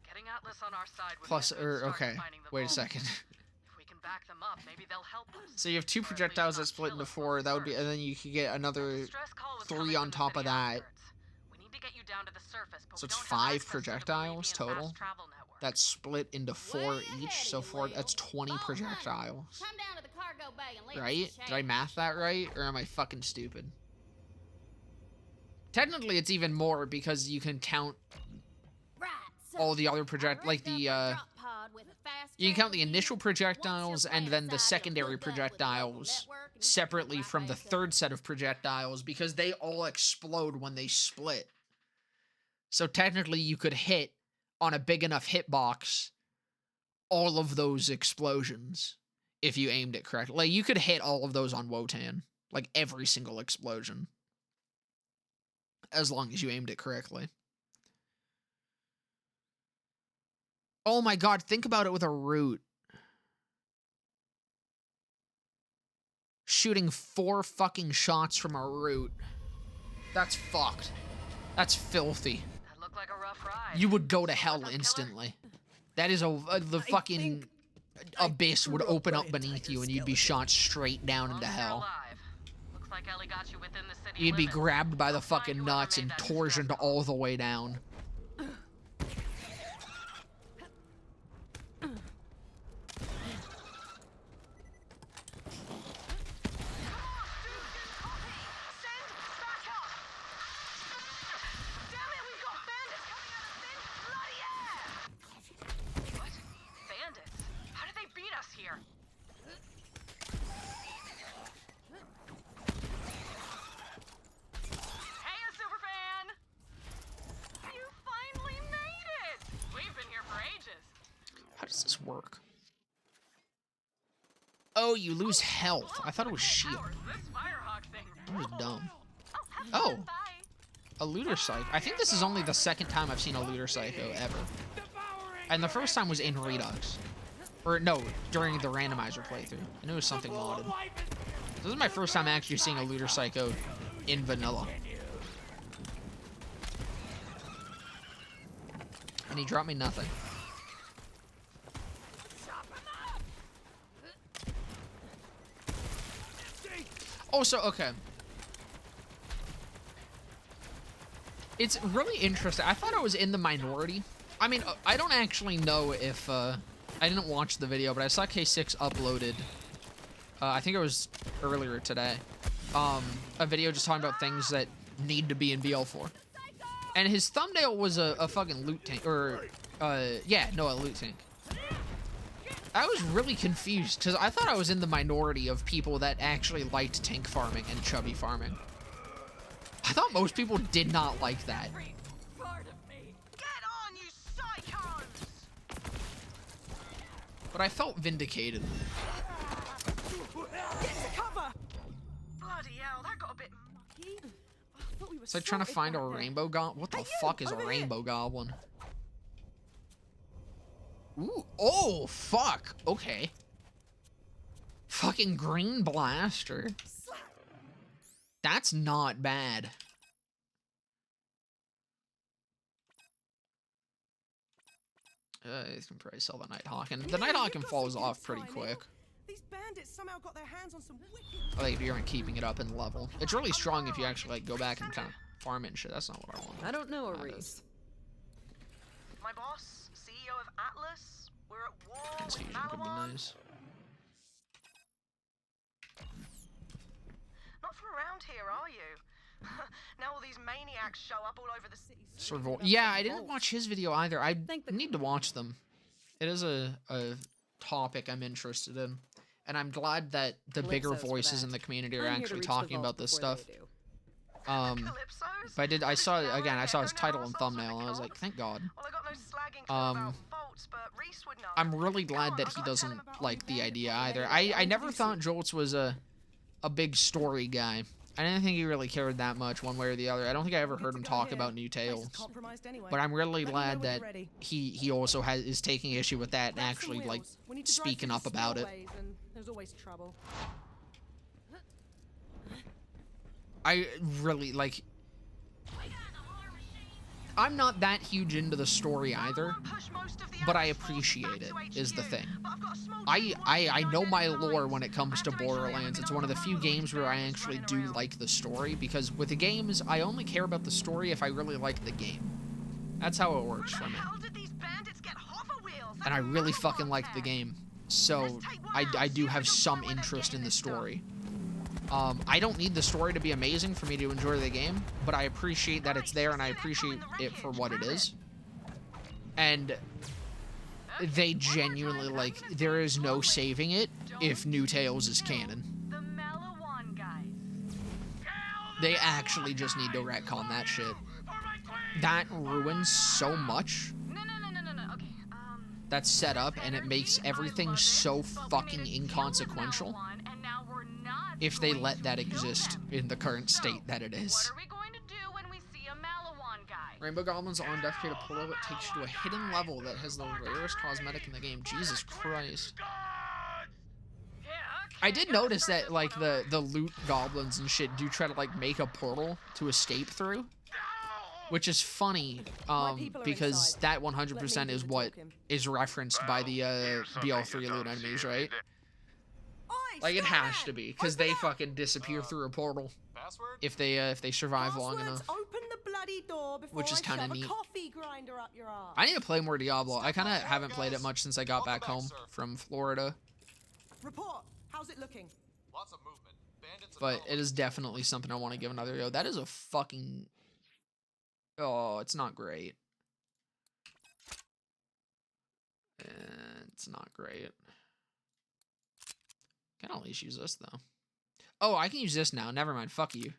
Getting Atlas on our side would plus, be a good start to okay, finding the wait a vault. second. If we can back them up, maybe they'll help us. So you have 2 Or at least projectiles that not split kill into us 4, that would be, and then you could get another Distress call was 3 coming on from the top of city that. outskirts. We need to get you down to the surface, but So we it's don't have 5 access to the projectiles Bolivian total. fast travel network. That's split into 4 Way each, ahead so of you, 4, Will. that's 20 Vault hunter. projectiles. Come down to the cargo bay and leave us Right? a Did I change. math that right? Or am I fucking stupid? Technically, it's even more because you can count Right, so all the other I like rigged up the, a drop pod with a fast you can count the travel initial unit. projectiles Once your and then the plan secondary decided to hook up with the local projectiles network, and you separately right from the back up. third set of projectiles because they all explode when they split. So technically, you could hit on a big enough hitbox all of those explosions if you aimed it correctly. Like, you could hit all of those on Wotan, like every single explosion, as long as you aimed it correctly. Oh my god, think about it with a root. Shooting 4 fucking shots from a root. That's fucked. That's filthy. That looked like a rough ride. You would go to So hell what's up, instantly. That is the fucking abyss would open up beneath you and you'd be shot straight down into hell. Looks like Ellie got you within the city You'd be limits. grabbed by the I'll find fucking whoever nuts made and that torsioned distress call. all the way down. How does this work? Oh, you lose health. I thought it was shield. That was dumb. Oh, a looter psycho. I think this is only the second time I've seen a looter psycho ever. And the first time was in Redux. Or no, during the randomizer playthrough. I knew it was something modded. This is my first time actually seeing a looter psycho in vanilla. And he dropped me nothing. Oh, so, okay. It's really interesting. I thought I was in the minority. I mean, I don't actually know if, I didn't watch the video, but I saw K6 uploaded, I think it was earlier today, a video just talking about things that need to be in BL4. And his thumbnail was a fucking loot tank, or, yeah, no, a loot tank. I was really confused, because I thought I was in the minority of people that actually liked tank farming and chubby farming. I thought most people did not like that. But I felt vindicated. Bloody hell, that got a bit mucky. It's like trying to find a rainbow goblin. What the fuck is a rainbow goblin? Ooh, oh, fuck. Okay. Fucking green blaster. That's not bad. You can probably sell the Nighthawk, and the Nighthawk falls off pretty quick. These bandits somehow got their hands on some wicked. I think you're keeping it up in level. It's really strong if you actually like go back and kind of farm it and shit. That's not what I want. I don't know, Reese. My boss, CEO of Atlas, we're at war with Transfusion could be Malawan. nice. Not from around here, are you? Now all these maniacs show up all over the city. Yeah, I didn't watch his video either. I need to watch them. It is a topic I'm interested in. And I'm glad that the bigger voices in the community are actually talking about this stuff. But I saw his title and thumbnail, and I was like, thank God. I'm really glad that he doesn't like the idea either. I never thought Jolts was a big story guy. I didn't think he really cared that much one way or the other. I don't think I ever heard him talk about New Tales. But I'm really glad that he also is taking issue with that and actually, like, speaking up about it. There's always trouble. I really, like... I'm not that huge into the story either, but I appreciate it, is the thing. I know my lore when it comes to Borderlands. It's one of the few games where I actually do like the story, because with the games, I only care about the story if I really like the game. That's how it works for me. And I really fucking like the game, so I do have some interest in the story. I don't need the story to be amazing for me to enjoy the game, but I appreciate that it's there, and I appreciate it for what it is. And they genuinely, like, there is no saving it if New Tales is canon. They actually just need to retcon that shit. That ruins so much. That's set up, and it makes everything so fucking inconsequential if they let that exist in the current state that it is. Rainbow Goblins on deck here to pull up. It takes you to a hidden level that has the rarest cosmetic in the game. Jesus Christ. I did notice that, like, the loot goblins and shit do try to, like, make a portal to escape through, which is funny, because that 100% is what is referenced by the BL3 loot enemies, right? Like, it has to be, because they fucking disappear through a portal if they survive long enough, which is kind of neat. I need to play more Diablo. I kind of haven't played it much since I got back home from Florida. Report. How's it looking? Lots of movement. Bandits, but it is definitely something I want to give another go. That is a fucking... Oh, it's not great. It's not great. Can at least use this, though. Oh, I can use this now. Never mind. Fuck you.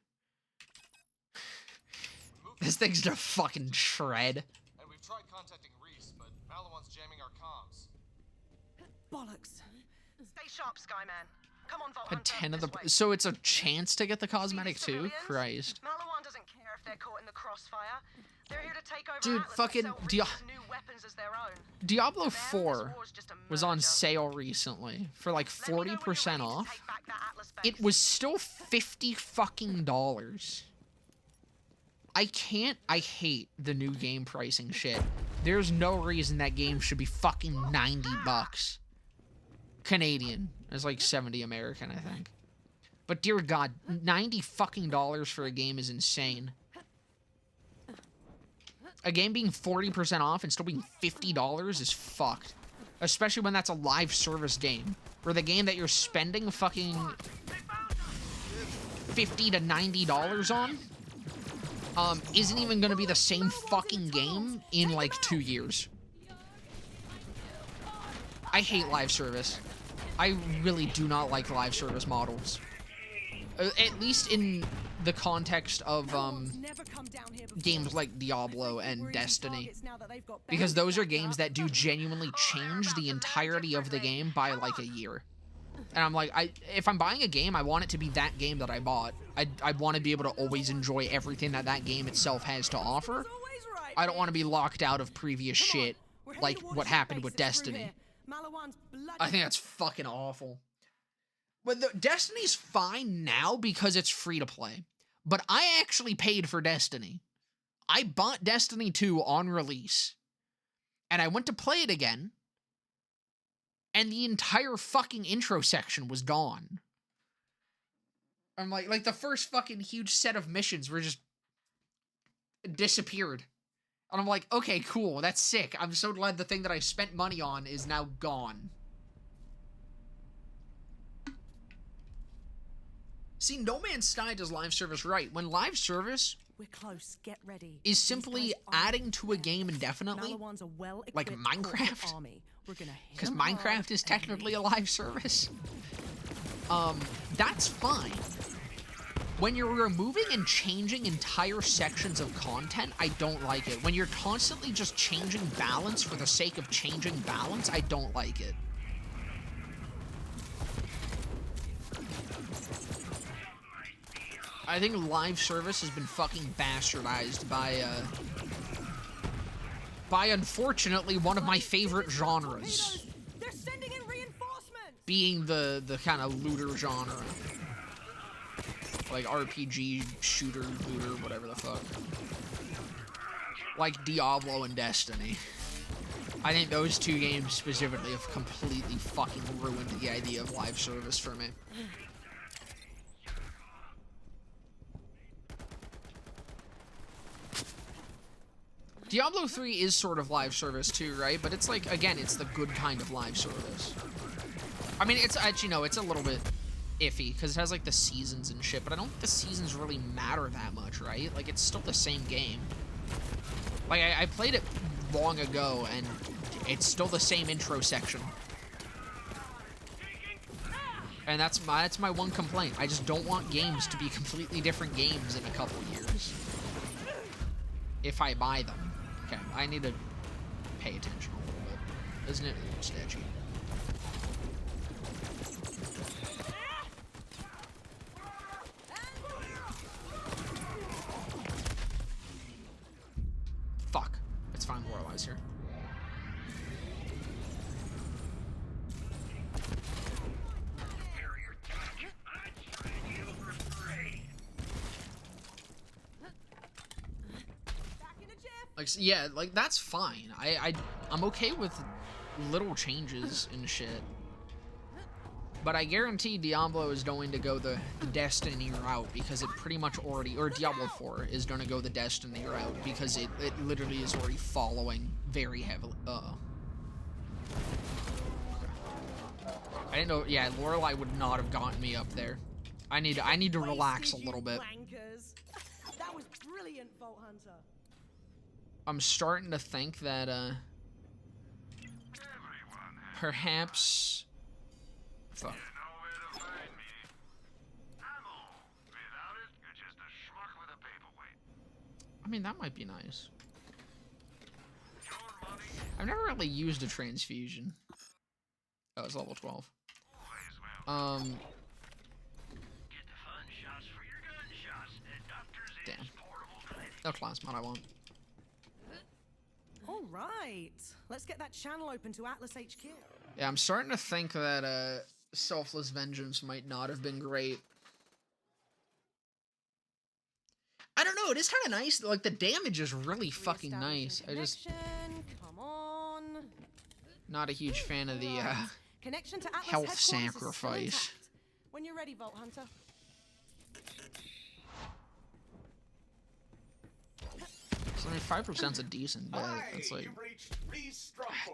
This thing's gonna fucking shred. And we've tried contacting Reese, but Malawan's jamming our comms. Bollocks. Stay sharp, Skyman. Come on, Vault A 10 of the... So it's a chance to get the cosmetic, too? Christ. Malawan doesn't care if they're caught in the crossfire. They're here to take over Dude, Atlas, fucking new weapons as their own. Diablo 4 was on sale recently for like 40% off. It was still $50 fucking dollars. I hate the new game pricing shit. There's no reason that game should be fucking 90 bucks. Canadian. It's like 70 American, I think. But dear God, 90 fucking dollars for a game is insane. A game being 40% off and still being $50 is fucked. Especially when that's a live service game. Where the game that you're spending fucking $50 to $90 on isn't even gonna be the same fucking game in like 2 years. I hate live service. I really do not like live service models. At least in the context of games like Diablo and Destiny. Because those are games that do genuinely change the entirety of the game by like a year. And I'm like, if I'm buying a game, I want it to be that game that I bought. I want to be able to always enjoy everything that that game itself has to offer. I don't want to be locked out of previous shit like what happened with Destiny. I think that's fucking awful. But Destiny's fine now because it's free to play. But I actually paid for Destiny. I bought Destiny 2 on release. And I went to play it again. And the entire fucking intro section was gone. I'm like the first fucking huge set of missions were just disappeared. And I'm like, okay, cool, that's sick. I'm so glad the thing that I spent money on is now gone. See, No Man's Sky does live service right. When live service We're close. Get ready. is simply adding to a game indefinitely, like Minecraft, because Minecraft is technically a live service, that's fine. When you're removing and changing entire sections of content, I don't like it. When you're constantly just changing balance for the sake of changing balance, I don't like it. I think live service has been fucking bastardized by unfortunately one of my favorite genres. They're sending in reinforcements. Being the kind of looter genre. Like RPG, shooter, looter, whatever the fuck. Like Diablo and Destiny. I think those two games specifically have completely fucking ruined the idea of live service for me. Diablo 3 is sort of live service too, right? But it's like, again, it's the good kind of live service. I mean, it's actually, no, it's a little bit iffy because it has like the seasons and shit, but I don't think the seasons really matter that much, right? Like, it's still the same game. Like, I played it long ago and it's still the same intro section. And that's my one complaint. I just don't want games to be completely different games in a couple years. If I buy them. Okay, I need to pay attention a little bit. Isn't it sketchy? Fuck. It's fine, Lorelai's here. Like, yeah, like, that's fine. I'm okay with little changes and shit. But I guarantee Diablo is going to go the Destiny route because it pretty much already, or Diablo 4 is going to go the Destiny route because it literally is already following very heavily. I didn't know, yeah, Lorelai would not have gotten me up there. I need to relax a little bit. That was brilliant, Vault Hunter. I'm starting to think that, perhaps... Fuck. I mean, that might be nice. I've never really used a transfusion. Oh, it's level 12. Damn. No class mod I want. All right, let's get that channel open to Atlas HQ. Yeah, I'm starting to think that Selfless Vengeance might not have been great. I don't know, it is kind of nice. Like, the damage is really fucking nice. I just... Come on. Not a huge fan of the Connection to Atlas health sacrifice. intact. When you're ready, Vault Hunter. So, I mean, 5%'s a decent bet. It's like...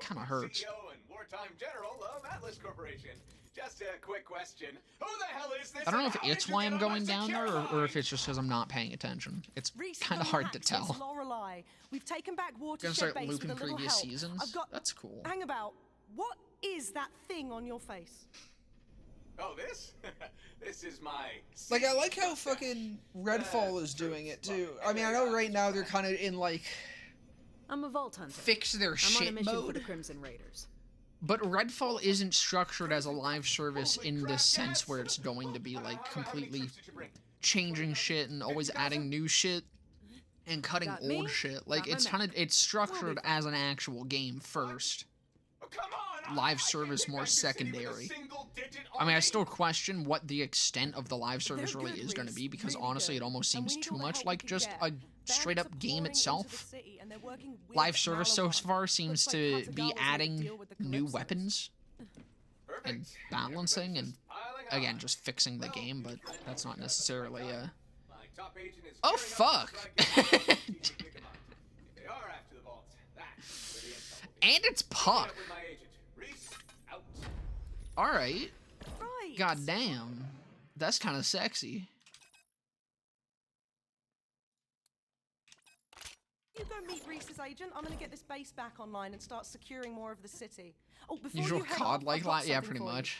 kind of hurts. Wartime General of Atlas Corporation. Just a quick question. Who the hell is this? I don't know if it's why I'm going down there or if it's just because I'm not paying attention. It's kind of hard to tell. Lorelai. We've taken back Gonna Watershed start Base looping with a little previous help. seasons? That's cool. Hang about. What is that thing on your face? Oh, this? This is my... Like, I like how fucking Redfall is doing it, too. I mean, I know right now they're kind of in, like... I'm a Vault Hunter. Fix their shit I'm on a mission mode. for the Crimson Raiders. But Redfall isn't structured as a live service in the sense where it's going to be, like, completely changing shit and always adding new shit and cutting old shit. Like, it's structured as an actual game first. Live service more secondary. I mean, I still question what the extent of the live service really is going to be because honestly it almost seems too much like just a straight up game itself. Live service so far seems to be adding new weapons and balancing and again just fixing the game, but that's not necessarily oh fuck. And it's Puck. Alright. Right. God damn. That's kind of sexy. You go meet Reese's agent. I'm gonna get this base back online and start securing more of the city. Oh, before Usual you head COD off, like I've got that? Yeah, something pretty for you. much.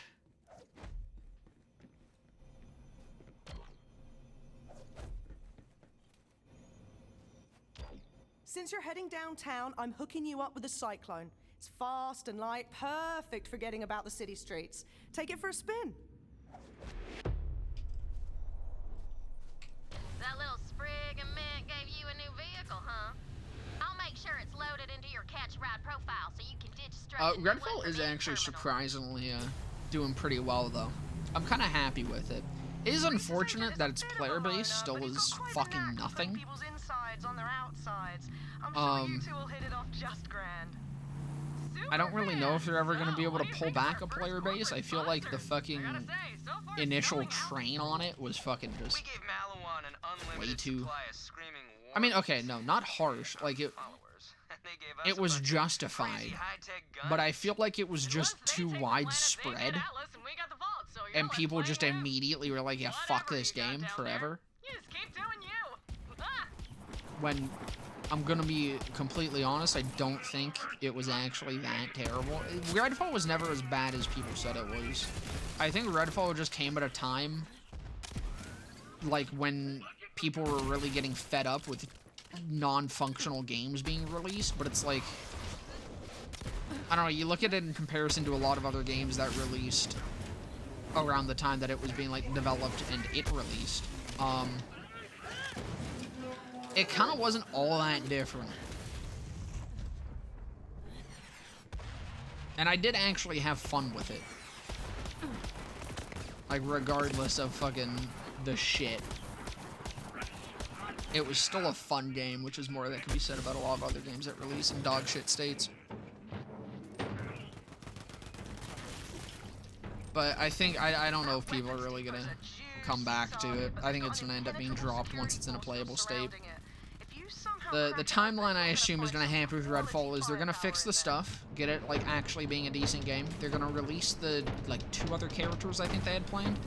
Since you're heading downtown, I'm hooking you up with a cyclone. It's fast and light, perfect for getting about the city streets. Take it for a spin. That little sprig of mint gave you a new vehicle, huh? I'll make sure it's loaded into your catch ride profile so you can ditch structure. Redfall is actually surprisingly doing pretty well though. I'm kind of happy with it. It is unfortunate that its player base still is fucking nothing. People's insides on their outsides. I'm sure you two will hit it off just grand. I don't really know if they're ever going to be able to pull back a player base. I feel like the fucking initial train on it was fucking just way too... I mean, okay, no, not harsh. Like, it was justified. But I feel like it was just too widespread. And people just immediately were like, yeah, fuck this game forever. When... I'm gonna be completely honest, I don't think it was actually that terrible. Redfall was never as bad as people said it was. I think Redfall just came at a time, like, when people were really getting fed up with non-functional games being released, but it's like, I don't know, you look at it in comparison to a lot of other games that released around the time that it was being, like, developed and it released. It kind of wasn't all that different. And I did actually have fun with it. Like, regardless of fucking the shit. It was still a fun game, which is more that can be said about a lot of other games that release in dog shit states. But I think, I don't know if people are really gonna come back to it. I think it's gonna end up being dropped once it's in a playable state. The timeline I assume is going to happen with Redfall is they're going to fix the stuff, get it, like, actually being a decent game. They're going to release the, like, 2 other characters I think they had planned.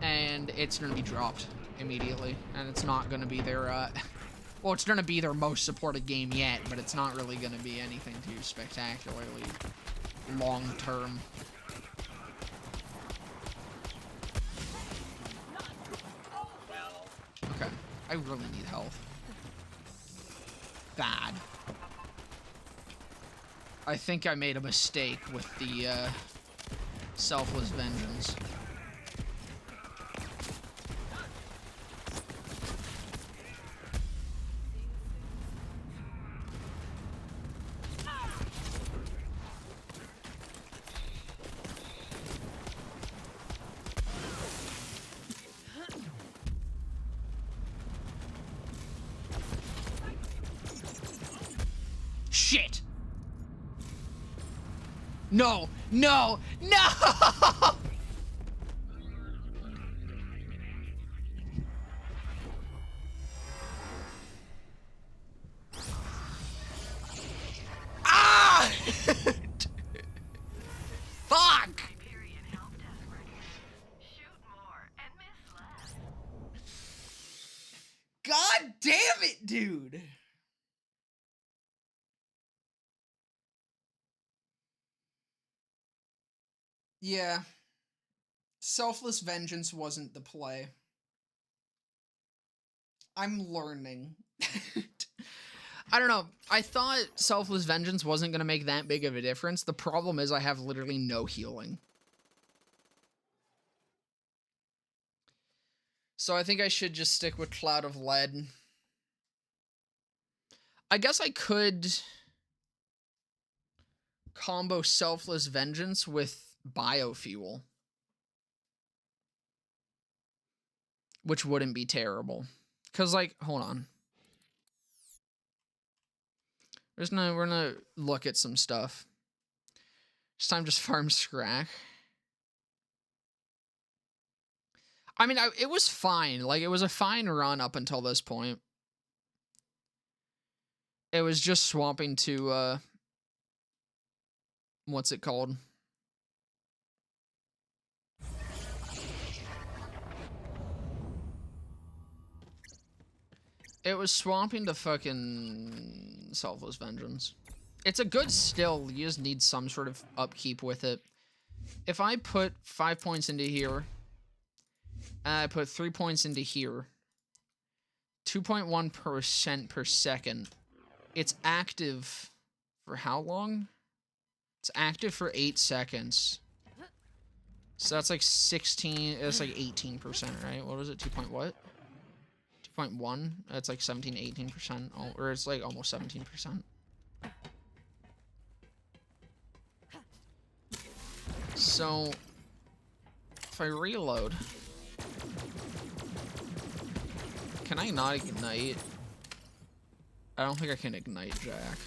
And it's going to be dropped immediately. And it's not going to be their, well, it's going to be their most supported game yet, but it's not really going to be anything too spectacularly long-term. Okay, I really need health. Bad. I think I made a mistake with the selfless vengeance. Shit! No! No! No! Ah! Fuck! God damn it, dude! Yeah. Selfless vengeance wasn't the play. I'm learning. I don't know. I thought selfless vengeance wasn't going to make that big of a difference. The problem is I have literally no healing. So I think I should just stick with Cloud of Lead. I guess I could combo selfless vengeance with biofuel, which wouldn't be terrible. Cause like, hold on, we're gonna look at some stuff. This time, just farm scrack. I mean, it was fine. Like, it was a fine run up until this point. It was just swapping to what's it called? It was swapping to fucking selfless vengeance. It's a good skill. You just need some sort of upkeep with it. If I put 5 points into here, and I put 3 points into here, 2.1% per second. It's active for how long? It's active for 8 seconds. So that's like 16, it's like 18%, right? What was it? 2 point what? 2.1. It's like 17, 18%. Or it's like almost 17%. So, if I reload, can I not ignite? I don't think I can ignite Jack.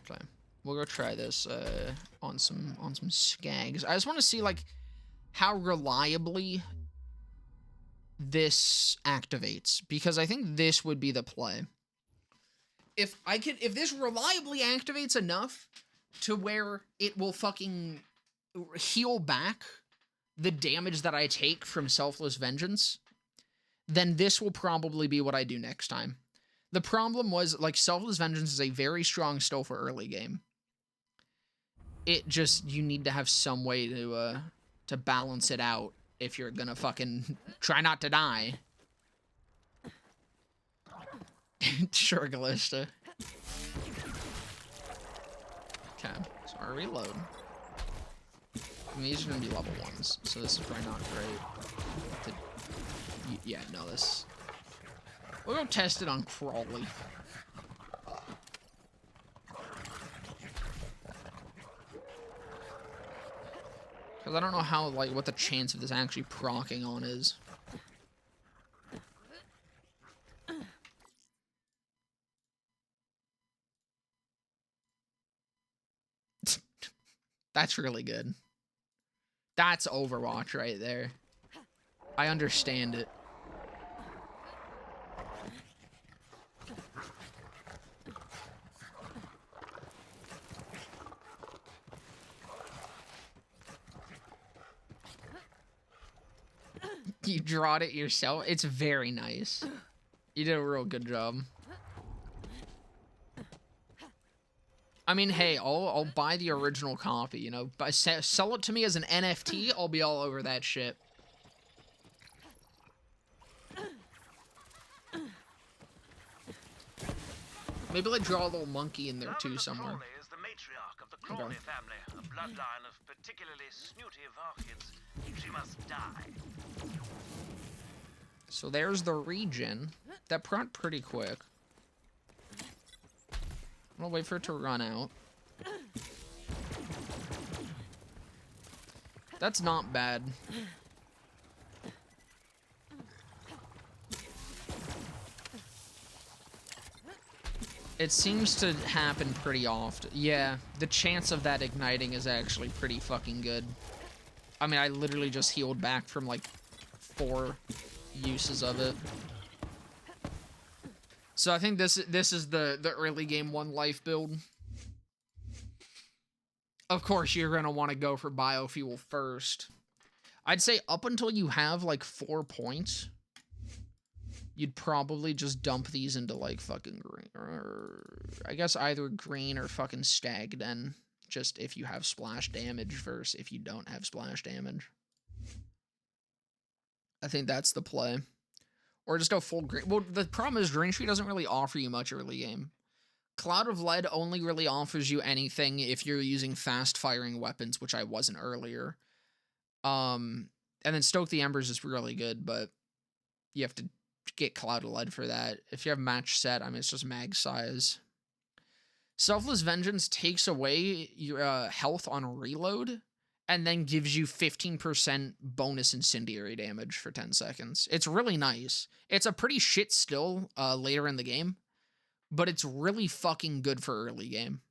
Okay, we'll go try this on some skags. I just want to see like how reliably this activates, because I think this would be the play. If this reliably activates enough to where it will fucking heal back the damage that I take from Selfless Vengeance, then this will probably be what I do next time. The problem was, like, Selfless Vengeance is a very strong still for early game. It just, you need to have some way to balance it out if you're gonna fucking try not to die. Sure, Galista. Okay, so our reload. I mean, these are gonna be level 1s, so this is probably not great. Yeah, no, this... We'll go test it on Crawley. Because I don't know how, like, what the chance of this actually proccing on is. That's really good. That's Overwatch right there. I understand it. You drawed it yourself? It's very nice. You did a real good job. I mean, hey, I'll buy the original copy, you know. Sell it to me as an NFT, I'll be all over that shit. Maybe like draw a little monkey in there too somewhere. Is the matriarch of the Crawley family, a bloodline of particularly snooty Varkids. She must die. So there's the regen. That prot pretty quick. I'm gonna wait for it to run out. That's not bad. It seems to happen pretty often. Yeah, the chance of that igniting is actually pretty fucking good. I mean, I literally just healed back from like 4 uses of it. So I think this is the early game 1 life build. Of course, you're gonna want to go for biofuel first. I'd say up until you have like 4 points, you'd probably just dump these into like fucking green, or I guess either green or fucking stag den. Just if you have splash damage versus if you don't have splash damage. I think that's the play. Or just go full green. Well, the problem is Green Tree doesn't really offer you much early game. Cloud of Lead only really offers you anything if you're using fast-firing weapons, which I wasn't earlier. And then Stoke the Embers is really good, but you have to get Cloud of Lead for that. If you have match set, I mean, it's just mag size. Selfless Vengeance takes away your health on reload, and then gives you 15% bonus incendiary damage for 10 seconds. It's really nice. It's a pretty shit still later in the game, but it's really fucking good for early game.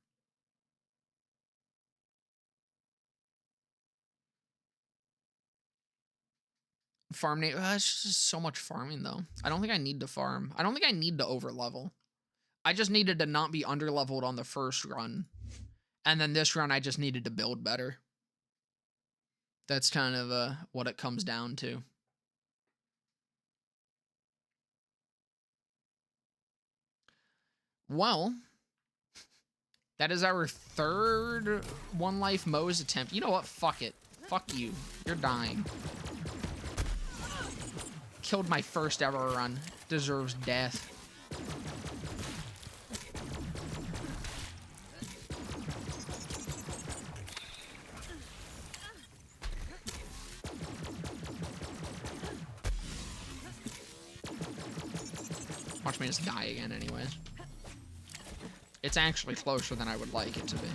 Farm name, it's just so much farming though. I don't think I need to farm. I don't think I need to over level. I just needed to not be under leveled on the first run. And then this run I just needed to build better. That's kind of what it comes down to. Well, that is our 3rd 1 life Moze attempt. You know what? Fuck it. Fuck you. You're dying. Killed my first ever run. Deserves death. Watch me just die again anyways. It's actually closer than I would like it to be.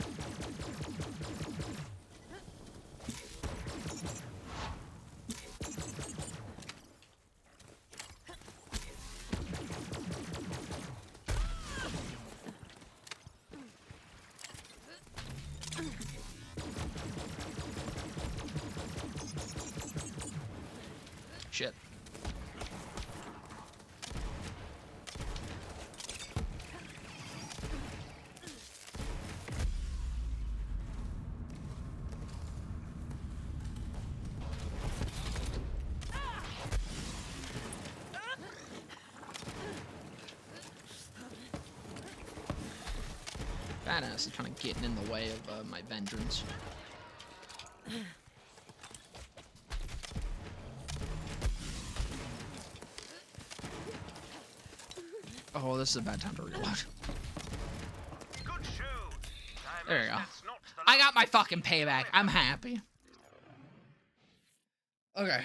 Shit. Badass is kind of getting in the way of my vengeance. Oh, this is a bad time to reload. There you go. I got my fucking payback. I'm happy. Okay.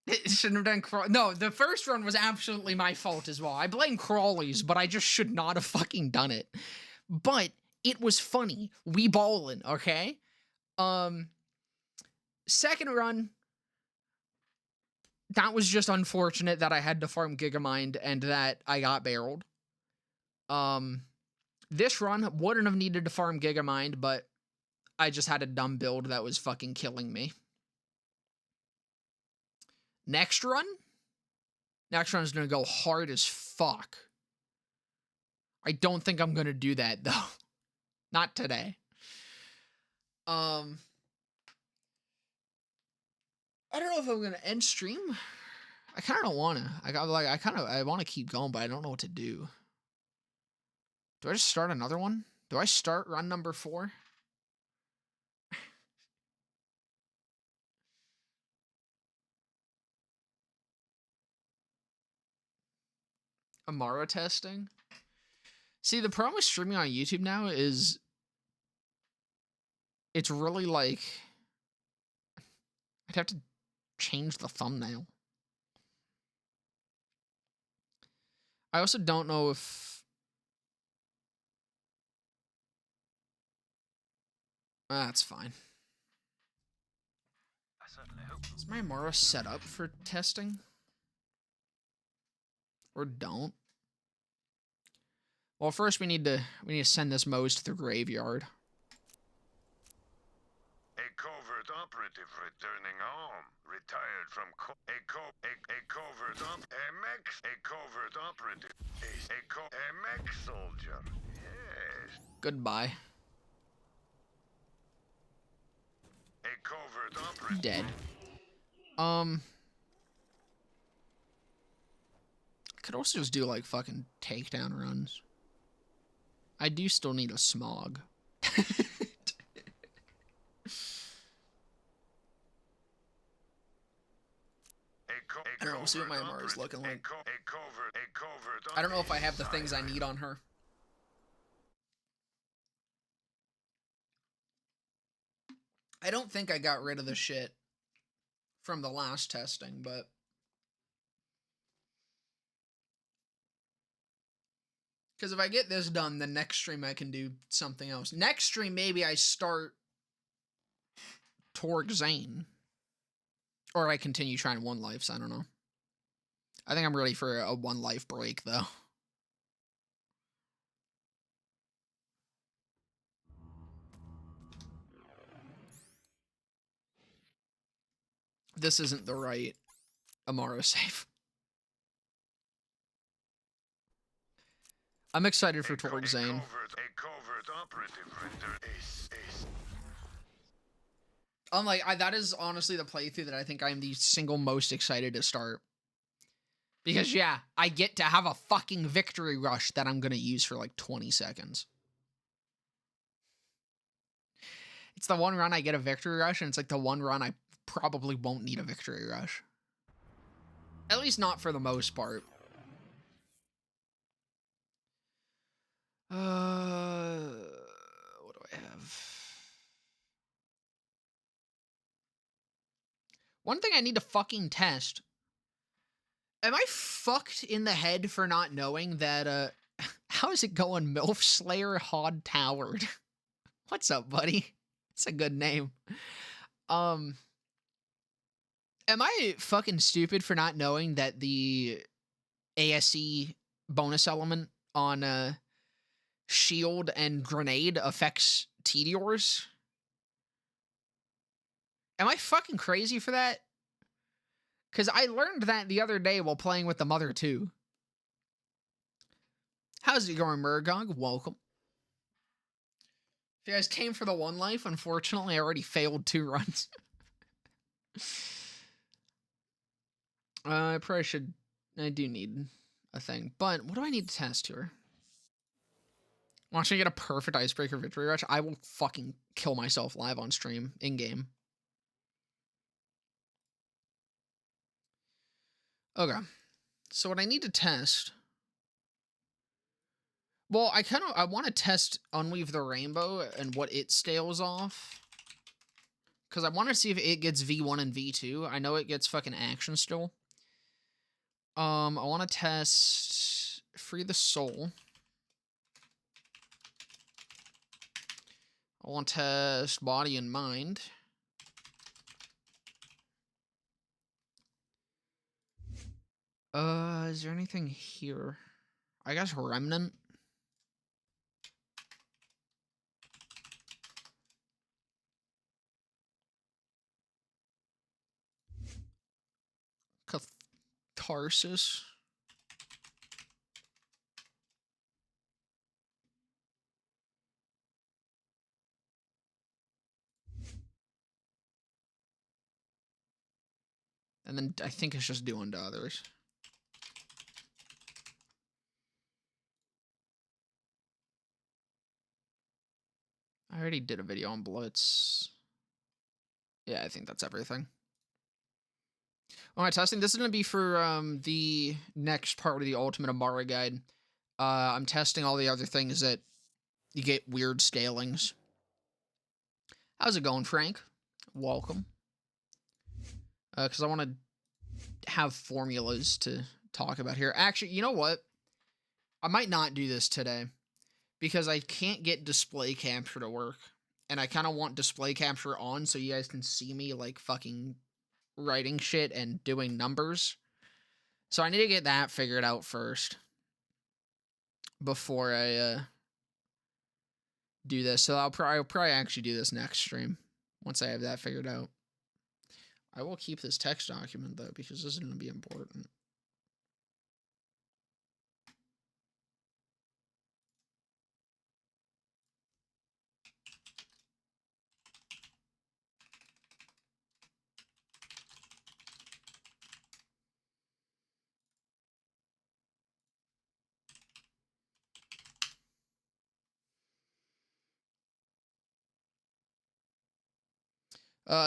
It shouldn't have done crawl. No, the first run was absolutely my fault as well. I blame crawlies, but I just should not have fucking done it. But it was funny. We ballin', okay? Second run, that was just unfortunate that I had to farm Gigamind and that I got barreled. This run wouldn't have needed to farm Gigamind, but I just had a dumb build that was fucking killing me. Next run is gonna go hard as fuck. I don't think I'm gonna do that though. Not today. I don't know if I'm gonna end stream. I kind of don't wanna. I want to keep going, but I don't know what to do. Do I just start another one? Do I start run number 4? Amara testing? See, the problem with streaming on YouTube now is it's really like I'd have to change the thumbnail. I also don't know if that's fine. Is my Amara set up for testing? Or don't? Well, first we need to send this Moze to the graveyard. A covert operative returning home, retired from a covert operative, a mech soldier. Yes. Goodbye. A covert operative. Dead. Could also just do like fucking takedown runs. I do still need a smog. I don't know, we'll see what my MR is looking like. I don't know if I have the things I need on her. I don't think I got rid of the shit from the last testing, but because if I get this done, the next stream I can do something else. Next stream, maybe I start Torg Zane. Or I continue trying 1 life, I don't know. I think I'm ready for a 1 life break, though. This isn't the right Amaro save. I'm excited for Torg Zane. That is honestly the playthrough that I think I'm the single most excited to start. Because, yeah, I get to have a fucking victory rush that I'm going to use for like 20 seconds. It's the one run I get a victory rush, and it's like the one run I probably won't need a victory rush. At least not for the most part. What do I have? One thing I need to fucking test. Am I fucked in the head for not knowing that, how's it going, MILF Slayer Hod Toward? What's up, buddy? It's a good name. Am I fucking stupid for not knowing that the ASE bonus element on, Shield and Grenade affects Tediors? Am I fucking crazy for that? Because I learned that the other day while playing with the Mother 2. How's it going, Murgog? Welcome. If you guys came for the one life, unfortunately, I already failed 2 runs. I probably should... I do need a thing. But what do I need to test here? Watching I get a perfect Icebreaker victory rush, I will fucking kill myself live on stream, in-game. Okay. So what I need to test... Well, I want to test Unweave the Rainbow and what it scales off. Because I want to see if it gets V1 and V2. I know it gets fucking action still. I want to test Free the Soul. I want to test Body and Mind. Is there anything here? I guess Remnant. Catharsis. And then I think it's just doing to others. I already did a video on Blitz. Yeah, I think that's everything. Am I testing? This is going to be for the next part of the Ultimate Amara guide. I'm testing all the other things that you get weird scalings. How's it going, Frank? Welcome. Because I want to have formulas to talk about here. Actually, you know what? I might not do this today because I can't get display capture to work. And I kind of want display capture on so you guys can see me like fucking writing shit and doing numbers. So I need to get that figured out first before I do this. So I'll probably actually do this next stream once I have that figured out. I will keep this text document though because this is going to be important.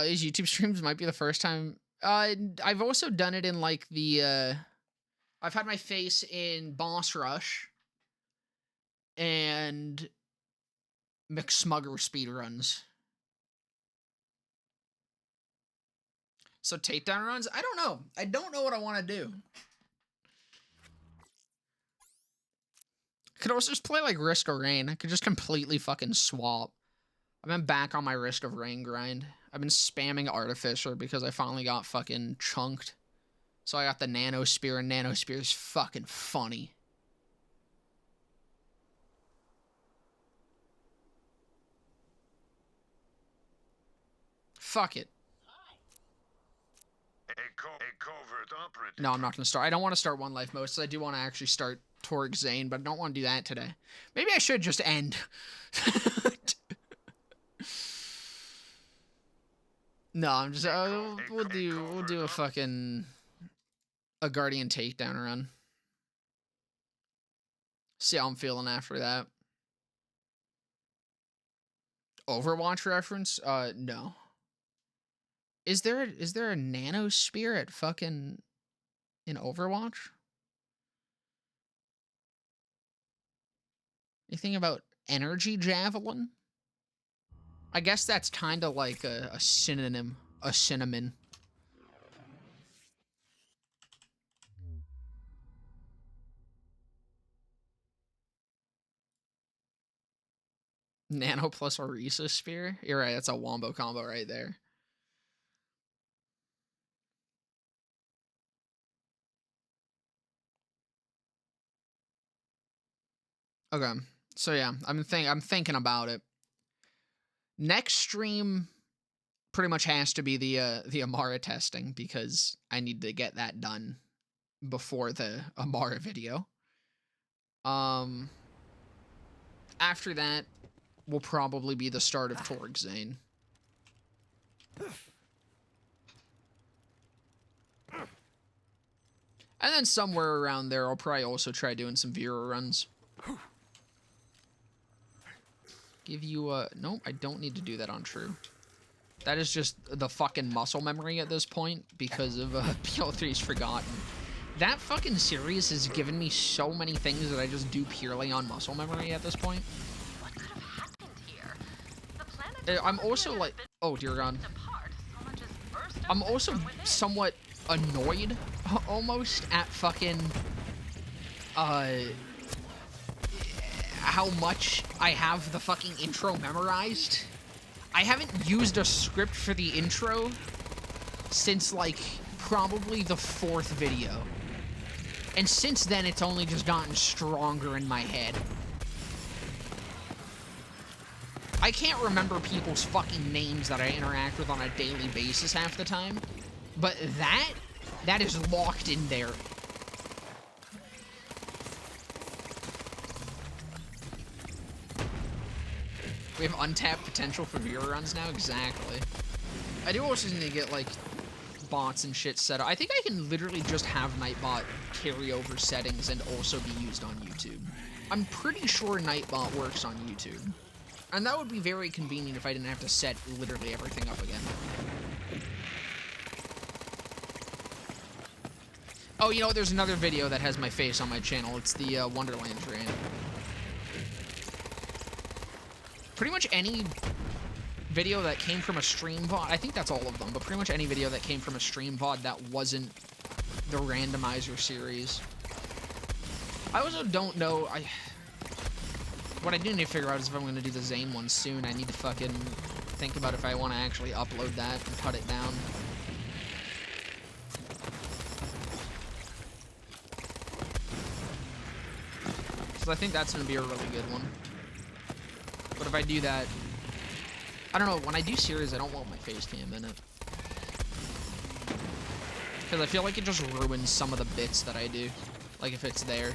These YouTube streams might be the first time. I've also done it in like the, I've had my face in Boss Rush and McSmugger speedruns. So takedown runs? I don't know. I don't know what I want to do. I could also just play like Risk of Rain. I could just completely fucking swap. I've been back on my Risk of Rain grind. I've been spamming Artificer because I finally got fucking chunked. So I got the Nano Spear, and Nano Spear is fucking funny. Fuck it. No, I'm not going to start. I don't want to start One Life Most. I do want to actually start Torg Zane, but I don't want to do that today. Maybe I should just end. No, I'm just we'll do a fucking Guardian takedown run. See how I'm feeling after that. Overwatch reference? No. Is there a Nano Spear at fucking in Overwatch? Anything about Energy Javelin? I guess that's kind of like a synonym, a cinnamon. Nano plus Orisa Spear? You're right, that's a wombo combo right there. Okay, so yeah, I'm thinking about it. Next stream pretty much has to be the Amara testing because I need to get that done before the Amara video. After that will probably be the start of Torg Zane. And then somewhere around there, I'll probably also try doing some Vera runs. Give you a... Nope, I don't need to do that on True. That is just the fucking muscle memory at this point because of PL3's Forgotten. That fucking series has given me so many things that I just do purely on muscle memory at this point. What could have happened here? The planet I'm also like... Oh, dear God. I'm also somewhat annoyed, almost, at fucking... how much I have the fucking intro memorized. I haven't used a script for the intro since, like, probably the 4th video. And since then, it's only just gotten stronger in my head. I can't remember people's fucking names that I interact with on a daily basis half the time. But that is locked in there. We have untapped potential for Vera runs now? Exactly. I do also need to get, like, bots and shit set up. I think I can literally just have Nightbot carry over settings and also be used on YouTube. I'm pretty sure Nightbot works on YouTube. And that would be very convenient if I didn't have to set literally everything up again. Oh, you know, there's another video that has my face on my channel. It's the Wonderland Train. Pretty much any video that came from a stream VOD, I think that's all of them, but pretty much any video that came from a stream VOD that wasn't the randomizer series. I also don't know, what I do need to figure out is if I'm going to do the Zane one soon, I need to fucking think about if I want to actually upload that and cut it down. So I think that's going to be a really good one. But if I do that, I don't know, when I do series, I don't want my face cam in it. Because I feel like it just ruins some of the bits that I do. Like if it's there.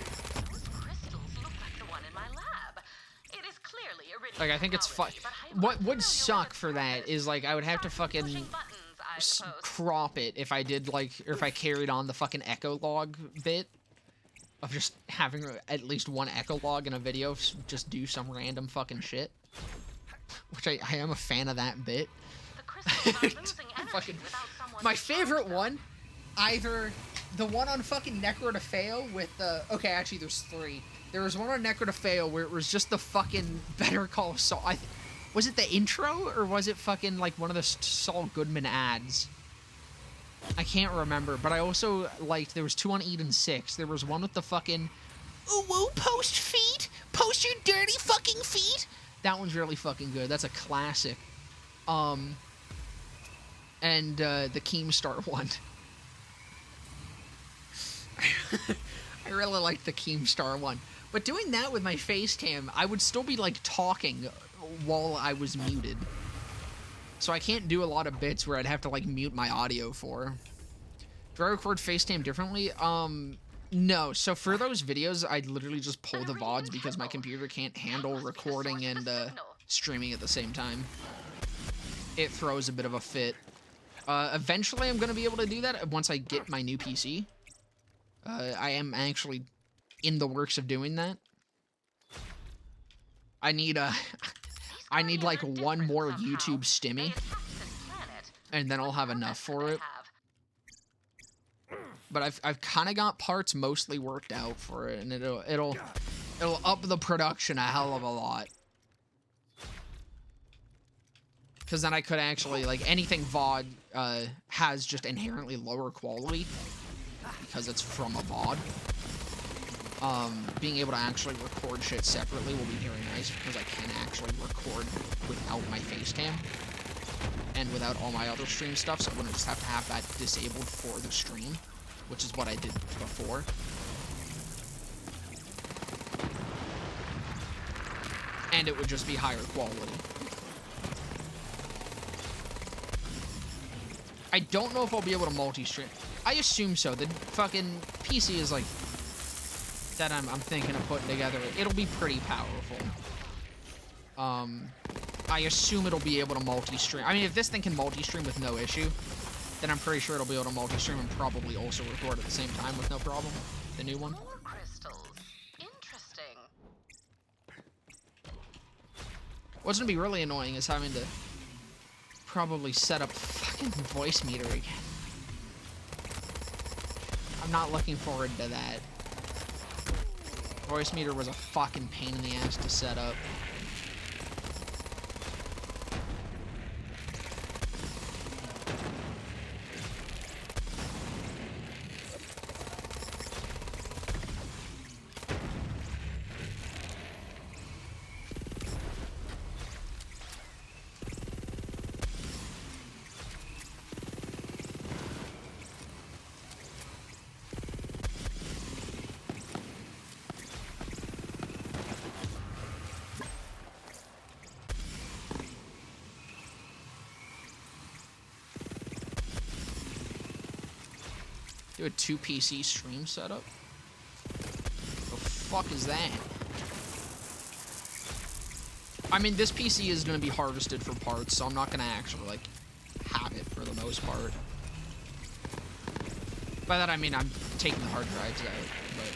Like I think it's fun. What would suck for that is like I would have to fucking crop it if I did like, or if I carried on the fucking echo log bit. Of just having at least one echo log in a video, just do some random fucking shit. Which I am a fan of that bit. Fucking, my favorite one, either the one on fucking Necro to Fail with the... Okay, actually there's 3. There was one on Necro to Fail where it was just the fucking Better Call Saul. Was it the intro, or was it fucking like one of the Saul Goodman ads? I can't remember, but I also liked, there was 2 on Eden 6. There was one with the fucking, ooh, woo, post feet? Post your dirty fucking feet? That one's really fucking good. That's a classic. And the Keemstar one. I really liked the Keemstar one. But doing that with my face cam, I would still be, like, talking while I was muted. So I can't do a lot of bits where I'd have to, like, mute my audio for. Do I record FaceTime differently? No. So for those videos, I'd literally just pull the VODs because my computer can't handle recording and streaming at the same time. It throws a bit of a fit. Eventually, I'm going to be able to do that once I get my new PC. I am actually in the works of doing that. I need like one more YouTube stimmy, and then I'll have enough for it. But I've kind of got parts mostly worked out for it, and it'll up the production a hell of a lot. Because then I could actually, like, anything VOD has just inherently lower quality because it's from a VOD. being able to actually record shit separately will be very nice because I can actually record without my face cam and without all my other stream stuff, so I wouldn't just have to have that disabled for the stream, which is what I did before. And it would just be higher quality. I don't know if I'll be able to multi-stream. I assume so. The fucking PC is like that I'm thinking of putting together. It'll be pretty powerful. I assume it'll be able to multi-stream. I mean, if this thing can multi-stream with no issue, then I'm pretty sure it'll be able to multi-stream and probably also record at the same time with no problem. The new one. More crystals. Interesting. What's gonna be really annoying is having to probably set up fucking voice meter again. I'm not looking forward to that. Voice meter was a fucking pain in the ass to set up. Do a 2 PC stream setup? The fuck is that? I mean, this PC is gonna be harvested for parts, so I'm not gonna actually, like, have it for the most part. By that I mean I'm taking the hard drives out, but...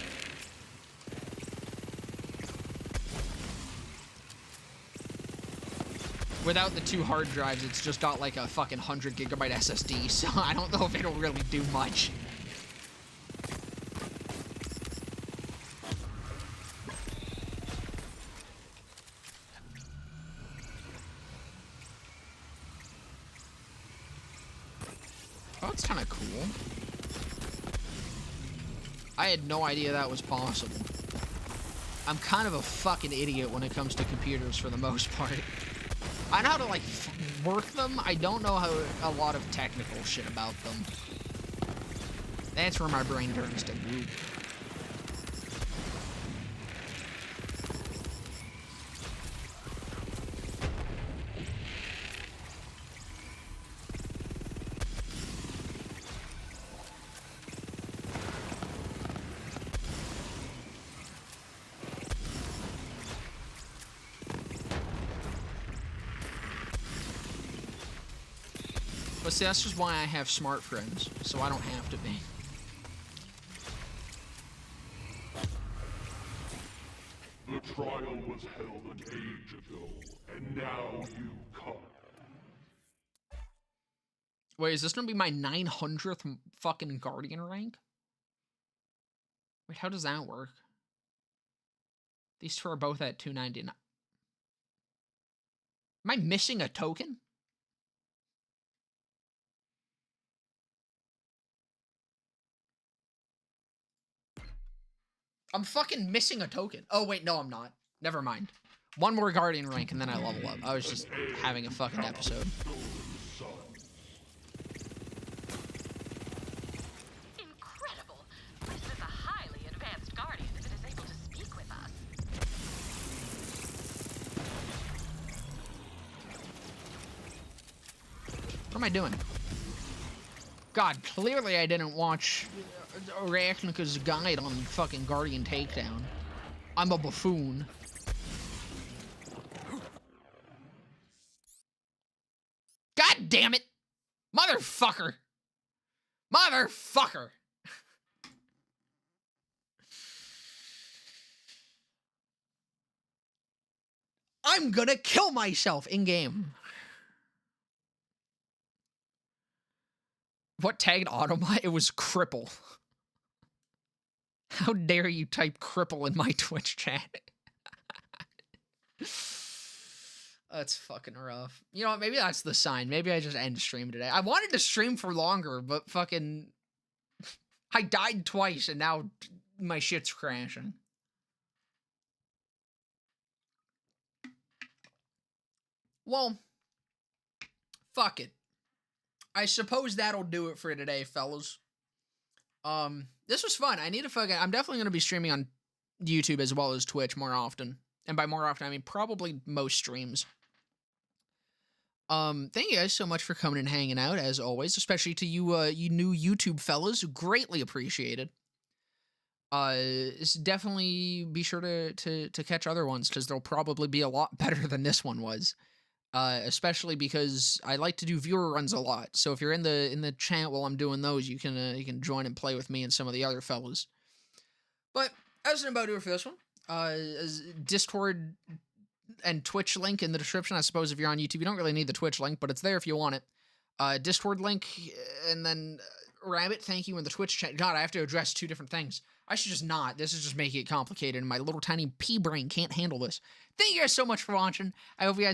Without the 2 hard drives, it's just got, like, a fucking 100 gigabyte SSD, so I don't know if it'll really do much. Oh, that's kind of cool. I had no idea that was possible. I'm kind of a fucking idiot when it comes to computers for the most part. I know how to, like, work them. I don't know how a lot of technical shit about them. That's where my brain turns to goop. But see, that's just why I have smart friends, so I don't have to be. The trial was held an age ago, and now you come. Wait, is this gonna be my 900th fucking Guardian rank? Wait, how does that work? These two are both at 299. Am I missing a token? I'm fucking missing a token. Oh, wait, no, I'm not. Never mind. One more Guardian rank and then I level up. I was just having a fucking episode. Incredible. This is a highly advanced guardian that is able to speak with us. What am I doing? God, clearly I didn't watch Reactionika's guide on fucking Guardian Takedown. I'm a buffoon. God damn it! Motherfucker! Motherfucker! I'm gonna kill myself in-game. What tagged Autobot? It was cripple. How dare you type cripple in my Twitch chat? That's fucking rough. You know what? Maybe that's the sign. Maybe I just end stream today. I wanted to stream for longer, but fucking... I died twice, and now my shit's crashing. Well, fuck it. I suppose that'll do it for today, fellas. This was fun. I'm definitely going to be streaming on YouTube as well as Twitch more often. And by more often, I mean probably most streams. Thank you guys so much for coming and hanging out, as always, especially to you, you new YouTube fellas. Greatly appreciated. Definitely be sure to catch other ones, because they'll probably be a lot better than this one was. Especially because I like to do viewer runs a lot. So if you're in the chat while I'm doing those, you can join and play with me and some of the other fellas. But that's about it for this one. Discord and Twitch link in the description. I suppose if you're on YouTube, you don't really need the Twitch link, but it's there if you want it. Discord link, and then Rabbit, thank you in the Twitch chat. God, I have to address two different things. I should just not. This is just making it complicated, and my little tiny pea brain can't handle this. Thank you guys so much for watching. I hope you guys